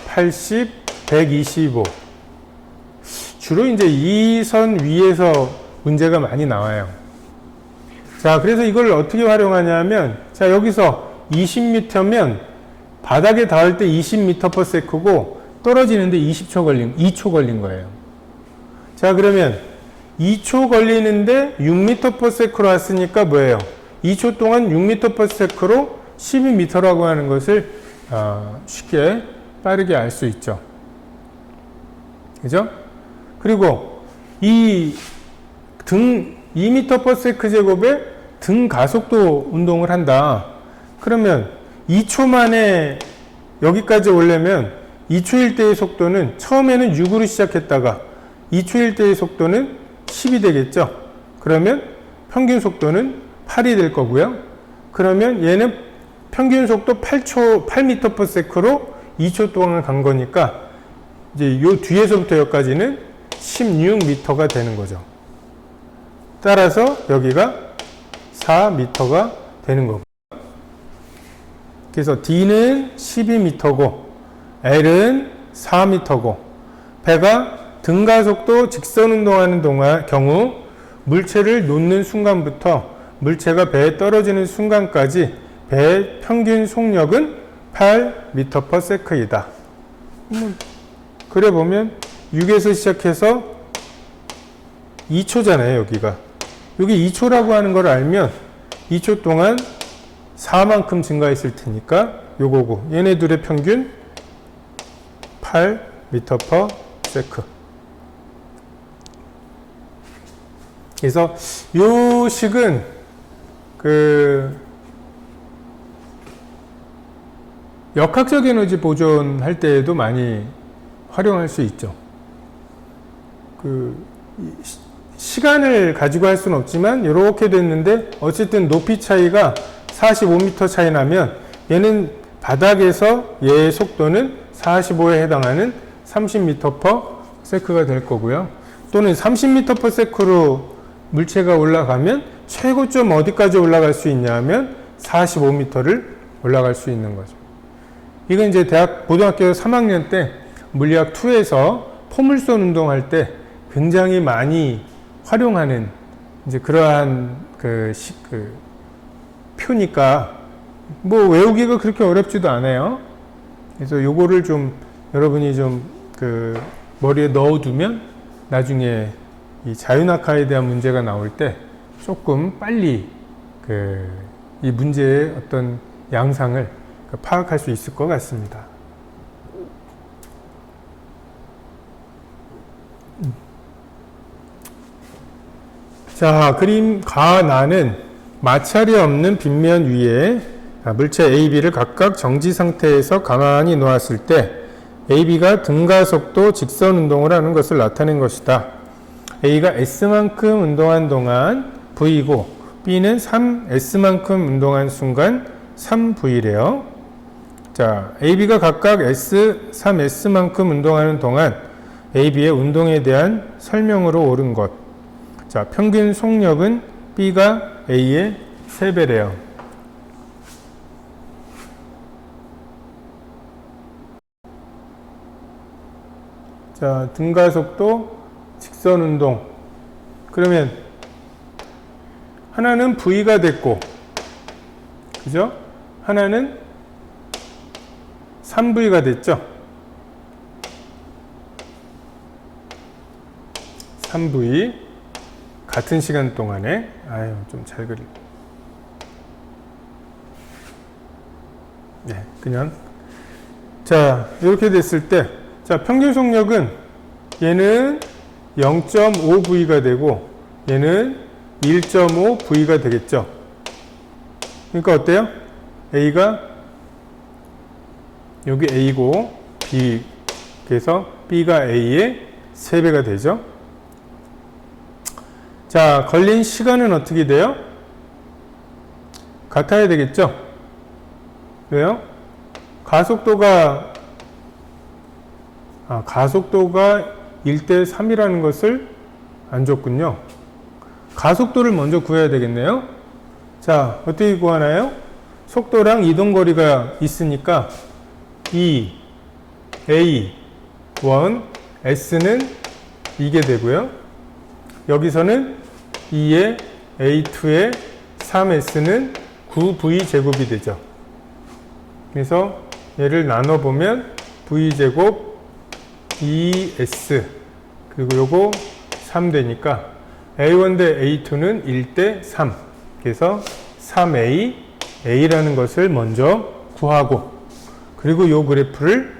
80, 125. 주로 이제 이 선 위에서 문제가 많이 나와요. 자, 그래서 이걸 어떻게 활용하냐면, 자, 여기서 20m면 바닥에 닿을 때 20m/s고 떨어지는데 2초 걸린 거예요. 자, 그러면 2초 걸리는데 6m/s로 왔으니까 뭐예요? 2초 동안 6m/s로 12m라고 하는 것을 쉽게 빠르게 알 수 있죠. 그죠? 그리고 이 2m/s 제곱에 등 가속도 운동을 한다. 그러면 2초 만에 여기까지 오려면 2초일 때의 속도는 처음에는 6으로 시작했다가 2초일 때의 속도는 10이 되겠죠. 그러면 평균 속도는 8이 될 거고요. 그러면 얘는 평균 속도 8m/s로 2초 동안 간 거니까 이제 요 뒤에서부터 여기까지는 16m가 되는 거죠. 따라서 여기가 4m가 되는 거고. 그래서 D는 12m고 L은 4m고 배가 등가속도 직선 운동하는 경우 물체를 놓는 순간부터 물체가 배에 떨어지는 순간까지 배의 평균 속력은 8m/s이다. 그래 보면 6에서 시작해서 2초잖아요, 여기가. 여기 2초라고 하는 걸 알면 2초 동안 4만큼 증가했을 테니까 요거고, 얘네 둘의 평균 8m/s. 그래서 요 식은 역학적 에너지 보존할 때에도 많이 활용할 수 있죠. 시간을 가지고 할 수는 없지만 이렇게 됐는데 어쨌든 높이 차이가 45m 차이 나면 얘는 바닥에서 얘의 속도는 45에 해당하는 30m/s가 될 거고요. 또는 30m/s로 물체가 올라가면 최고점 어디까지 올라갈 수 있냐 하면 45m를 올라갈 수 있는 거죠. 이건 이제 고등학교 3학년 때 물리학 2에서 포물선 운동할 때 굉장히 많이 활용하는 이제 그러한 표니까 뭐 외우기가 그렇게 어렵지도 않아요. 그래서 요거를 좀 여러분이 좀 머리에 넣어두면 나중에 이 자유낙하에 대한 문제가 나올 때 조금 빨리 이 문제의 어떤 양상을 파악할 수 있을 것 같습니다. 자, 그림 가나는 마찰이 없는 빗면 위에 물체 A, B를 각각 정지 상태에서 가만히 놓았을 때 AB가 등가속도 직선 운동을 하는 것을 나타낸 것이다. A가 S만큼 운동한 동안 V고 B는 3S만큼 운동한 순간 3V래요. 자, AB가 각각 S, 3S만큼 운동하는 동안 AB의 운동에 대한 설명으로 옳은 것. 자, 평균 속력은 B가 A의 3배래요. 자, 등가속도, 직선운동. 그러면 하나는 V가 됐고, 그죠? 하나는 3V가 됐죠? 3V 같은 시간 동안에 아유 좀 잘 그릴 네 그냥 자 이렇게 됐을 때 자 평균 속력은 얘는 0.5V가 되고 얘는 1.5V가 되겠죠. 그러니까 어때요? A가 여기 A고 B 그래서 B가 A의 3배가 되죠. 자, 걸린 시간은 어떻게 돼요? 같아야 되겠죠? 왜요? 가속도가 1대3이라는 것을 안 줬군요. 가속도를 먼저 구해야 되겠네요. 자, 어떻게 구하나요? 속도랑 이동거리가 있으니까 E, A, 1, S는 이게 되고요. 여기서는 2의 A2의 3S는 9V 제곱이 되죠. 그래서 얘를 나눠보면 V 제곱 2S 그리고 요거 3 되니까 A1 대 A2는 1대 3 그래서 3A A라는 것을 먼저 구하고 그리고 요 그래프를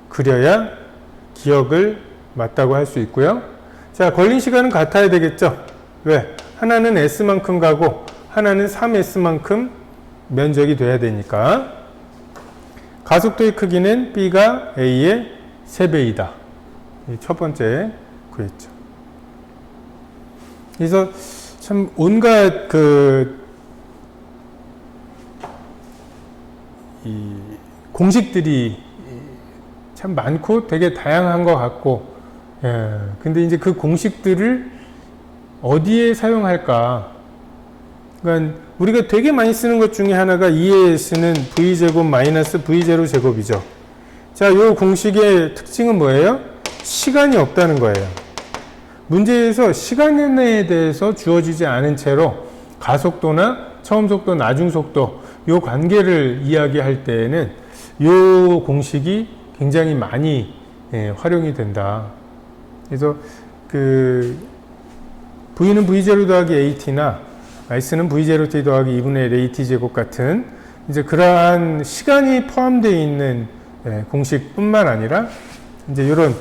그려야 기억을 맞다고 할 수 있고요. 자, 걸린 시간은 같아야 되겠죠. 왜? 하나는 S만큼 가고 하나는 3S만큼 면적이 돼야 되니까 가속도의 크기는 B가 A의 3배이다. 첫 번째 구했죠. 그래서 참 온갖 이 공식들이 참 많고 되게 다양한 것 같고, 근데 이제 그 공식들을 어디에 사용할까? 그러니까 우리가 되게 많이 쓰는 것 중에 하나가 2S는 V제곱 마이너스 V0 제곱이죠. 자, 이 공식의 특징은 뭐예요? 시간이 없다는 거예요. 문제에서 시간에 대해서 주어지지 않은 채로 가속도나 처음 속도, 나중 속도 이 관계를 이야기할 때에는 이 공식이 굉장히 많이 활용이 된다. 그래서 V는 V0 더하기 AT나 S는 V0T 더하기 2분의 1 AT 제곱 같은 이제 그러한 시간이 포함되어 있는 공식뿐만 아니라 이제 이런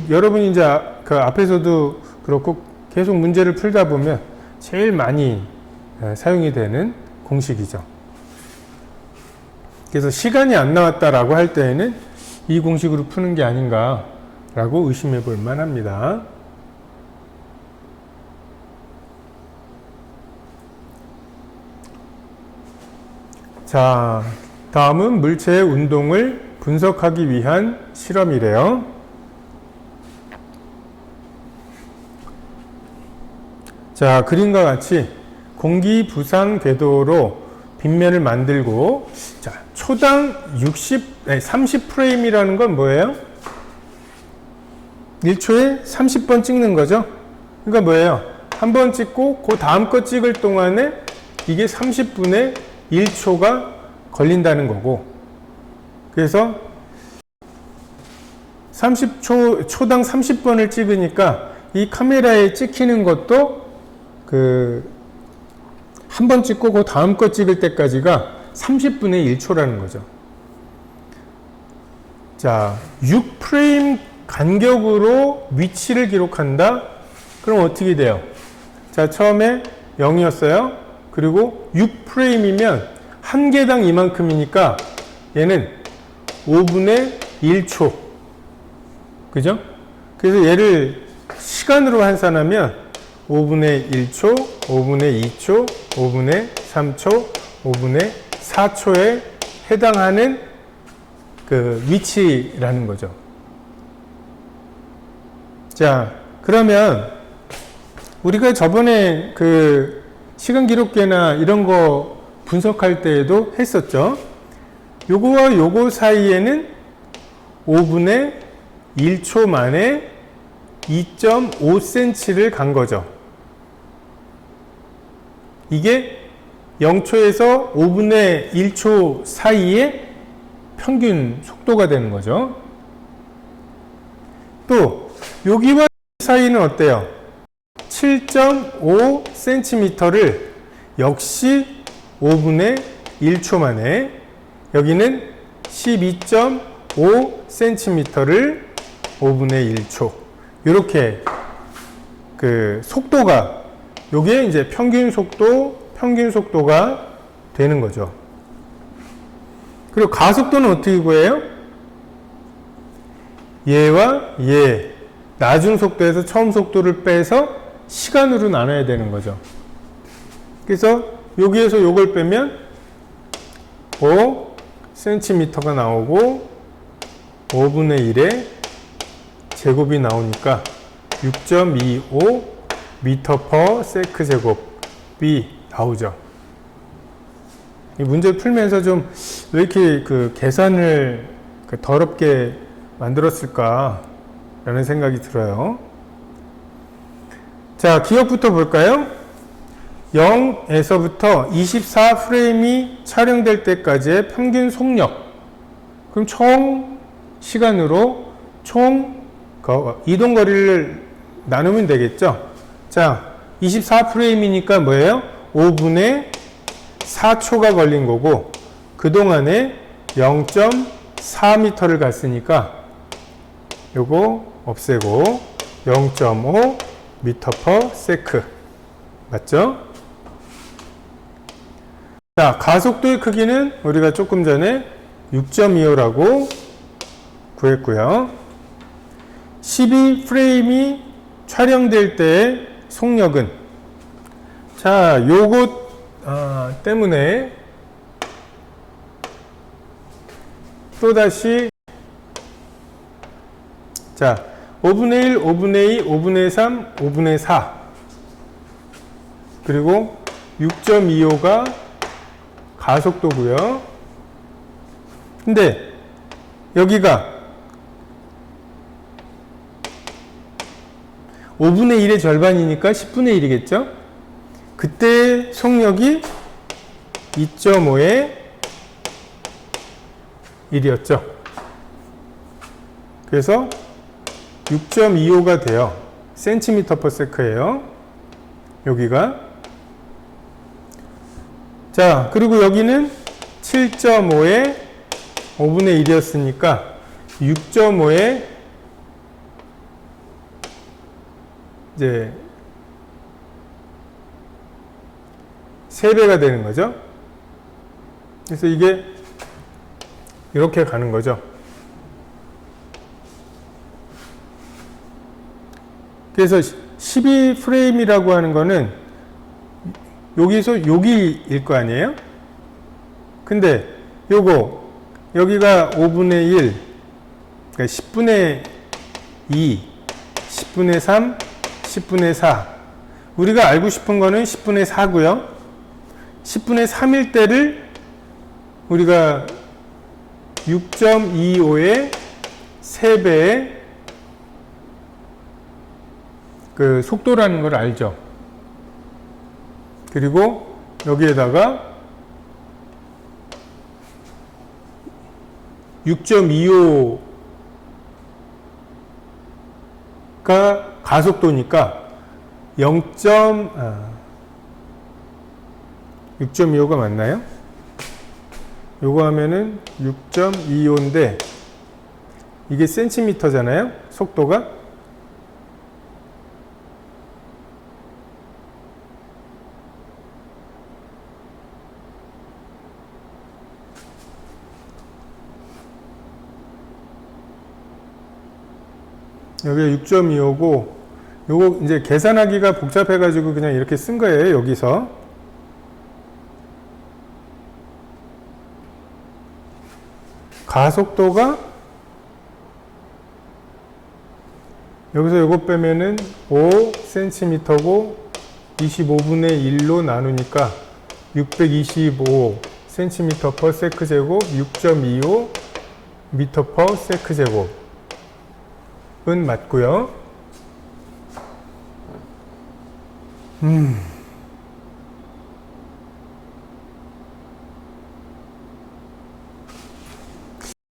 여러분이 이제 그 앞에서도 그렇고 계속 문제를 풀다 보면 제일 많이 사용이 되는 공식이죠. 그래서 시간이 안 나왔다라고 할 때에는 이 공식으로 푸는 게 아닌가라고 의심해 볼 만합니다. 자, 다음은 물체의 운동을 분석하기 위한 실험이래요. 자, 그림과 같이 공기 부상 궤도로 빗면을 만들고, 자, 초당 30프레임이라는 건 뭐예요? 1초에 30번 찍는 거죠? 그러니까 뭐예요? 한 번 찍고 그 다음 거 찍을 동안에 이게 30분의 1초가 걸린다는 거고, 그래서 초당 30번을 찍으니까 이 카메라에 찍히는 것도 한 번 찍고 그 다음 거 찍을 때까지가 30분의 1초라는 거죠. 자, 6프레임 간격으로 위치를 기록한다? 그럼 어떻게 돼요? 자, 처음에 0이었어요. 그리고 6프레임이면 한 개당 이만큼이니까 얘는 5분의 1초. 그죠? 그래서 얘를 시간으로 환산하면 5분의 1초, 5분의 2초, 5분의 3초, 5분의 4초에 해당하는 그 위치라는 거죠. 자, 그러면 우리가 저번에 그 시간 기록계나 이런 거 분석할 때에도 했었죠. 요거와 요거 사이에는 5분의 1초 만에 2.5cm를 간 거죠. 이게 0초에서 5분의 1초 사이의 평균 속도가 되는 거죠. 또 여기와 사이는 어때요? 7.5cm를 역시 5분의 1초 만에, 여기는 12.5cm를 5분의 1초. 이렇게 그 속도가, 요게 이제 평균 속도가 되는 거죠. 그리고 가속도는 어떻게 구해요? 얘와 얘, 나중 속도에서 처음 속도를 빼서 시간으로 나눠야 되는 거죠. 그래서 여기에서 요걸 빼면 5cm가 나오고 5분의 1의 제곱이 나오니까 6.25 m/s 제곱이 나오죠. 이 문제를 풀면서 좀 왜 이렇게 그 계산을 더럽게 만들었을까 라는 생각이 들어요. 자, 기억부터 볼까요? 0에서부터 24프레임이 촬영될 때까지의 평균 속력. 그럼 총 시간으로 총 이동 거리를 나누면 되겠죠? 자, 24프레임이니까 뭐예요? 5분의 4초가 걸린 거고, 그동안에 0.4m를 갔으니까 요거 없애고 0.5 m/s. 맞죠? 자, 가속도의 크기는 우리가 조금 전에 6.25라고 구했고요. 12프레임이 촬영될 때의 속력은, 자, 요것 때문에 또다시, 자, 5분의 1, 5분의 2, 5분의 3, 5분의 4, 그리고 6.25가 가속도고요. 근데 여기가 5분의 1의 절반이니까 10분의 1이겠죠? 그때 속력이 2.5의 1이었죠. 그래서 6.25가 돼요. cm/s예요. 여기가. 자, 그리고 여기는 7.5의 5분의 1이었으니까 6.5의 이제 3배가 되는 거죠. 그래서 이게 이렇게 가는 거죠. 그래서 12프레임이라고 하는 거는 여기서 여기일 거 아니에요? 근데 요거 여기가 5분의 1, 그러니까 10분의 2, 10분의 3, 10분의 4. 우리가 알고 싶은 거는 10분의 4고요. 10분의 3일 때를 우리가 6.25의 3배의 그 속도라는 걸 알죠. 그리고 여기에다가 6.25가 가속도니까 6.25가 맞나요? 요거 하면은 6.25인데 이게 센티미터잖아요? 속도가? 여기가 6.25고 요거 이제 계산하기가 복잡해 가지고 그냥 이렇게 쓴 거예요. 여기서 가속도가 여기서 요거 빼면은 5cm고 25분의 1로 나누니까 625cm/s 제곱 6.25 m/s 제곱은 맞고요.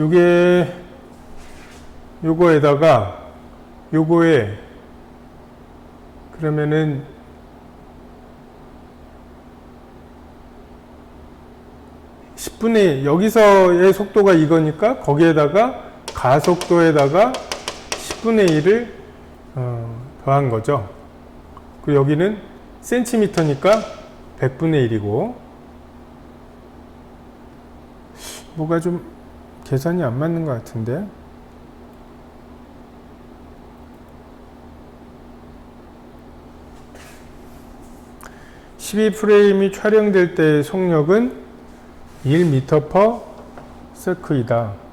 요게 요거에다가 요거에 그러면은 10분의 여기서의 속도가 이거니까 거기에다가 가속도에다가 10분의 1을 더한 거죠. 그리고 여기는 센티미터니까 100분의 1이고, 뭐가 좀 계산이 안 맞는 것 같은데. (12프레임이) 촬영될 때의 속력은 1m/s이다.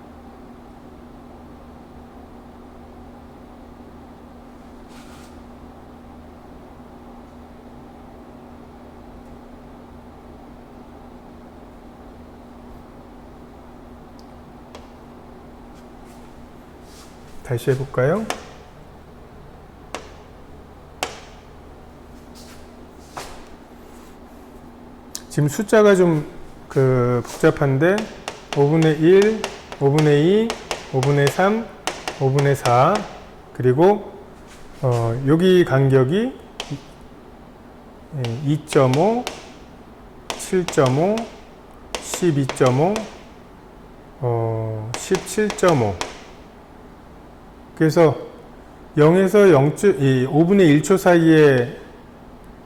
다시 해볼까요? 지금 숫자가 좀 복잡한데 5분의 1, 5분의 2, 5분의 3, 5분의 4 그리고 여기 간격이 2.5, 7.5, 12.5, 17.5 그래서 0에서 5분의 1초 사이의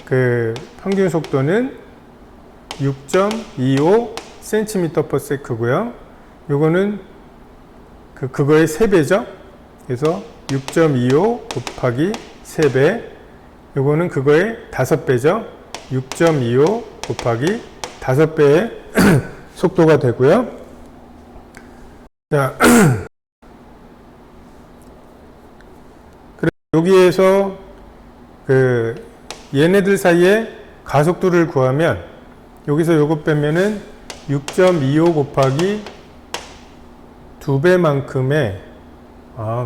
그 평균 속도는 6.25cm/s고요. 요거는 그거의 3배죠. 그래서 6.25 곱하기 3배. 요거는 그거의 5배죠. 6.25 곱하기 5배의 속도가 되고요. 자, 여기에서 얘네들 사이에 가속도를 구하면 여기서 요거 빼면은 6.25 곱하기 2배만큼의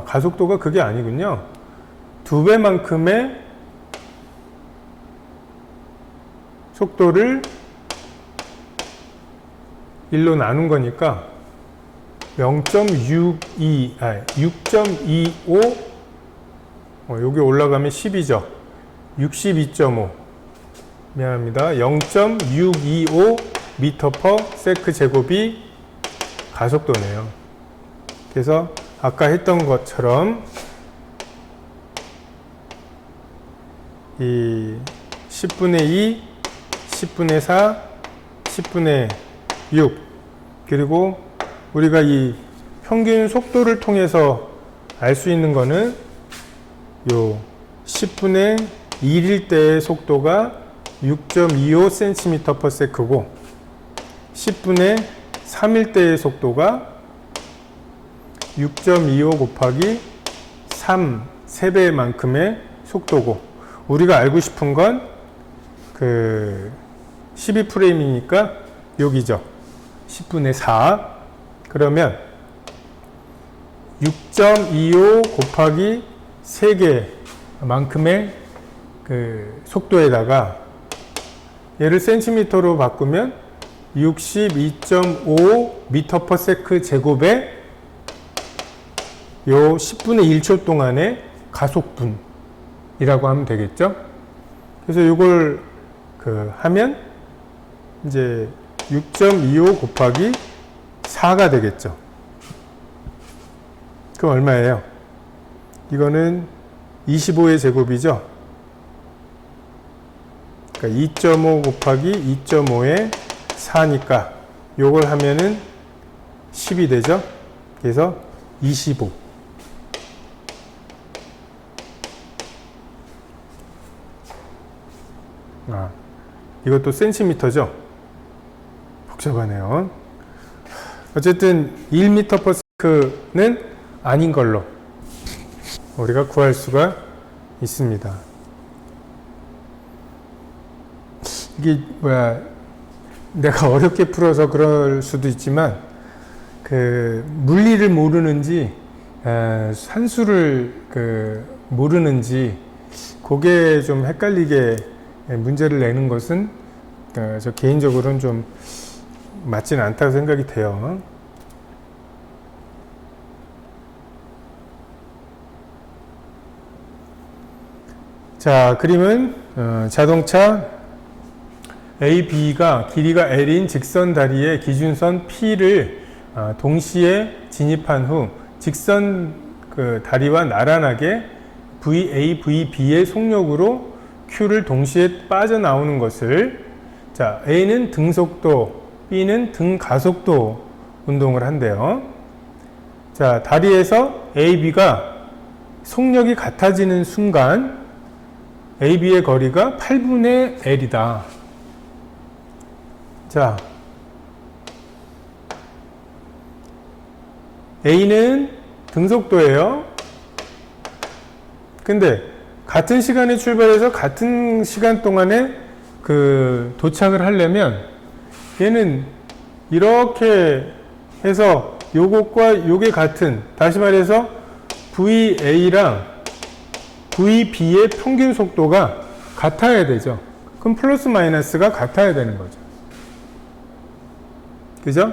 가속도가 그게 아니군요. 2배만큼의 속도를 1로 나눈 거니까 6.25 여기 올라가면 10이죠. 62.5 미안합니다. 0.625m/s 제곱이 가속도네요. 그래서 아까 했던 것처럼 이 10분의 2, 10분의 4, 10분의 6 그리고 우리가 이 평균 속도를 통해서 알 수 있는 거는 요 10분의 1일 때의 속도가 6.25cm/s고 10분의 3일 때의 속도가 6.25 곱하기 3배만큼의 속도고 우리가 알고 싶은 건 12프레임이니까 여기죠. 10분의 4 그러면 6.25 곱하기 3개만큼의 속도에다가 얘를 센티미터로 바꾸면 62.5m/s 제곱에 요 10분의 1초 동안의 가속분이라고 하면 되겠죠. 그래서 이걸 하면 이제 6.25 곱하기 4가 되겠죠. 그럼 얼마예요? 이거는 25의 제곱이죠. 그러니까 2.5 곱하기 2.5의 4니까 요걸 하면은 10이 되죠. 그래서 25. 이것도 센티미터죠. 복잡하네요. 어쨌든 1m/s는 아닌 걸로 우리가 구할 수가 있습니다. 이게 내가 어렵게 풀어서 그럴 수도 있지만 물리를 모르는지 산수를 모르는지 그게 좀 헷갈리게 문제를 내는 것은 저 개인적으로는 좀 맞지는 않다고 생각이 돼요. 자, 그림은 자동차 A, B가 길이가 L인 직선 다리의 기준선 P를 동시에 진입한 후 직선 그 다리와 나란하게 VA, VB의 속력으로 Q를 동시에 빠져나오는 것을, 자, A는 등속도, B는 등가속도 운동을 한대요. 자, 다리에서 A, B가 속력이 같아지는 순간 A, B의 거리가 8분의 L이다. 자, A는 등속도예요. 근데 같은 시간에 출발해서 같은 시간 동안에 그 도착을 하려면 얘는 이렇게 해서 요것과 요게 같은, 다시 말해서 VA랑 VB의 평균 속도가 같아야 되죠. 그럼 플러스 마이너스가 같아야 되는 거죠. 그죠?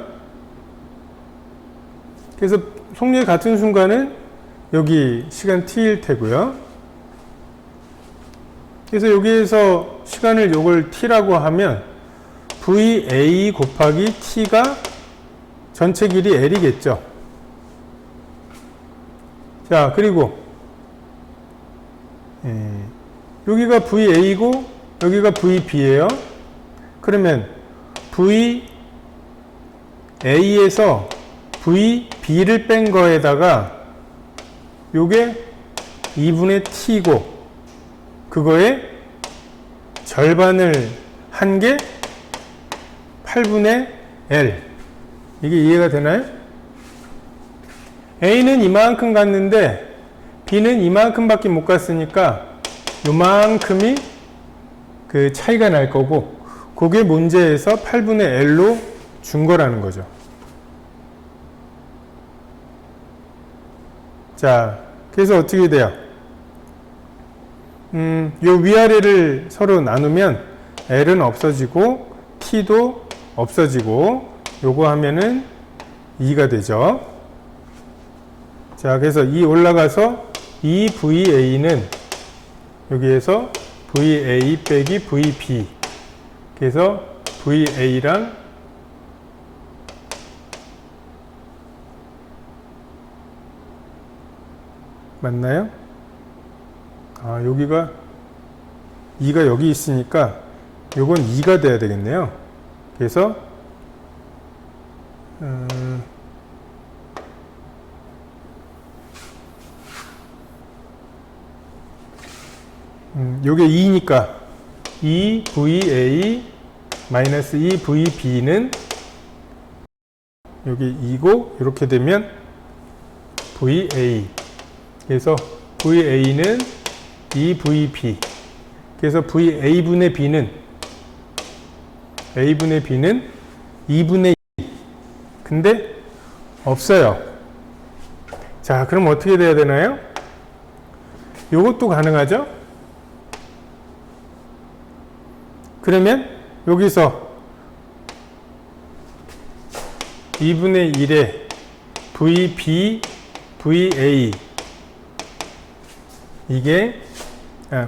그래서 속력이 같은 순간은 여기 시간 t일 테고요. 그래서 여기에서 시간을 요걸 t라고 하면 VA 곱하기 t가 전체 길이 L이겠죠. 자, 그리고 여기가 VA고 여기가 VB예요. 그러면 VA에서 VB를 뺀 거에다가 요게 2분의 T고 그거의 절반을 한 게 8분의 L. 이게 이해가 되나요? A는 이만큼 갔는데 B는 이만큼밖에 못 갔으니까 요만큼이 그 차이가 날 거고, 그게 문제에서 8분의 L로 준 거라는 거죠. 자, 그래서 어떻게 돼요? 요 위아래를 서로 나누면 L은 없어지고 T도 없어지고 요거 하면은 2가 되죠. 자, 그래서 2 올라가서 2VA는 여기에서 VA 빼기 VB, 그래서 VA랑 맞나요? 아, 여기가 2가 여기 있으니까 요건 2가 돼야 되겠네요. 그래서 요게 2니까 2VA 마이너스 2VB는 여기 2고 이렇게 되면 VA, 그래서 VA는 2VB, 그래서 VA분의 B는 A분의 B는 2분의 2. 근데 없어요. 자, 그럼 어떻게 돼야 되나요? 요것도 가능하죠? 그러면 여기서 2분의 1에 VB, VA 이게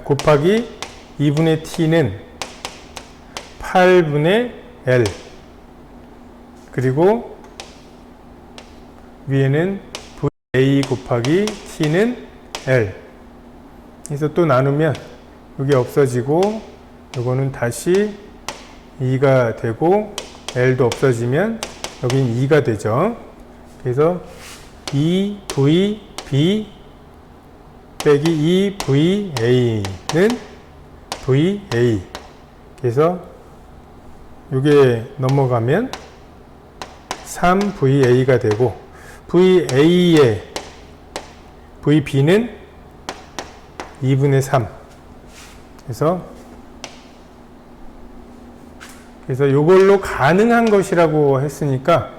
곱하기 2분의 T는 8분의 L, 그리고 위에는 VA 곱하기 T는 L. 그래서 또 나누면 이게 없어지고 요거는 다시 2가 되고 L도 없어지면 여긴 2가 되죠. 그래서 2VB 빼기 2VA는 VA. 그래서 요게 넘어가면 3VA가 되고, VA의 VB는 2분의 3. 그래서 요걸로 가능한 것이라고 했으니까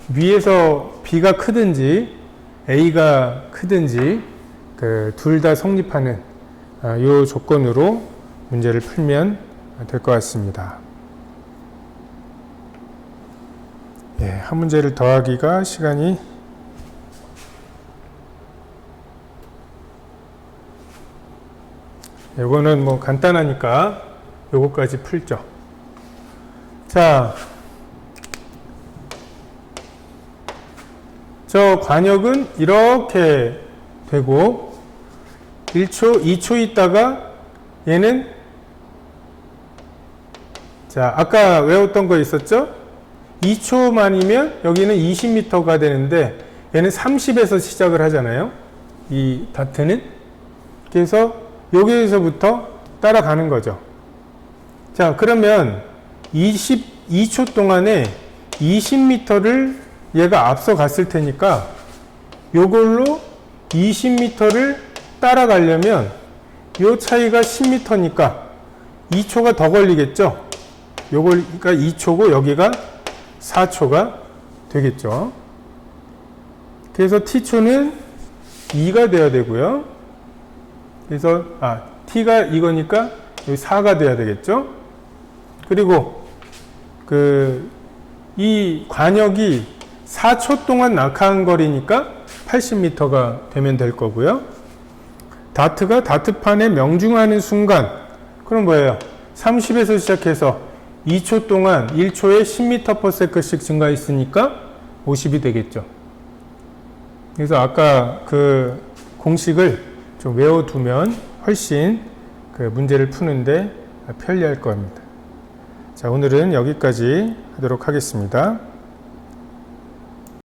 위에서 B가 크든지 A가 크든지 그 둘 다 성립하는 요 조건으로 문제를 풀면 될 것 같습니다. 예, 한 문제를 더하기가 시간이 요거는 뭐 간단하니까 요거까지 풀죠. 자, 저 관역은 이렇게 되고 1초, 2초 있다가 얘는 자, 아까 외웠던 거 있었죠? 2초만이면 여기는 20m가 되는데 얘는 30에서 시작을 하잖아요. 이 다트는. 그래서 여기에서부터 따라가는 거죠. 자, 그러면 22초 동안에 20m를 얘가 앞서 갔을 테니까 요걸로 20m를 따라가려면 요 차이가 10m니까 2초가 더 걸리겠죠. 요거가 2초고 여기가 4초가 되겠죠. 그래서 t초는 2가 돼야 되고요. 그래서 t가 이거니까 여기 4가 돼야 되겠죠. 그리고 이 관역이 4초 동안 낙하한 거리니까 80m가 되면 될 거고요. 다트가 다트판에 명중하는 순간, 그럼 뭐예요? 30에서 시작해서 2초 동안 1초에 10m/s씩 증가했으니까 50이 되겠죠. 그래서 아까 그 공식을 좀 외워두면 훨씬 그 문제를 푸는데 편리할 겁니다. 자, 오늘은 여기까지 하도록 하겠습니다.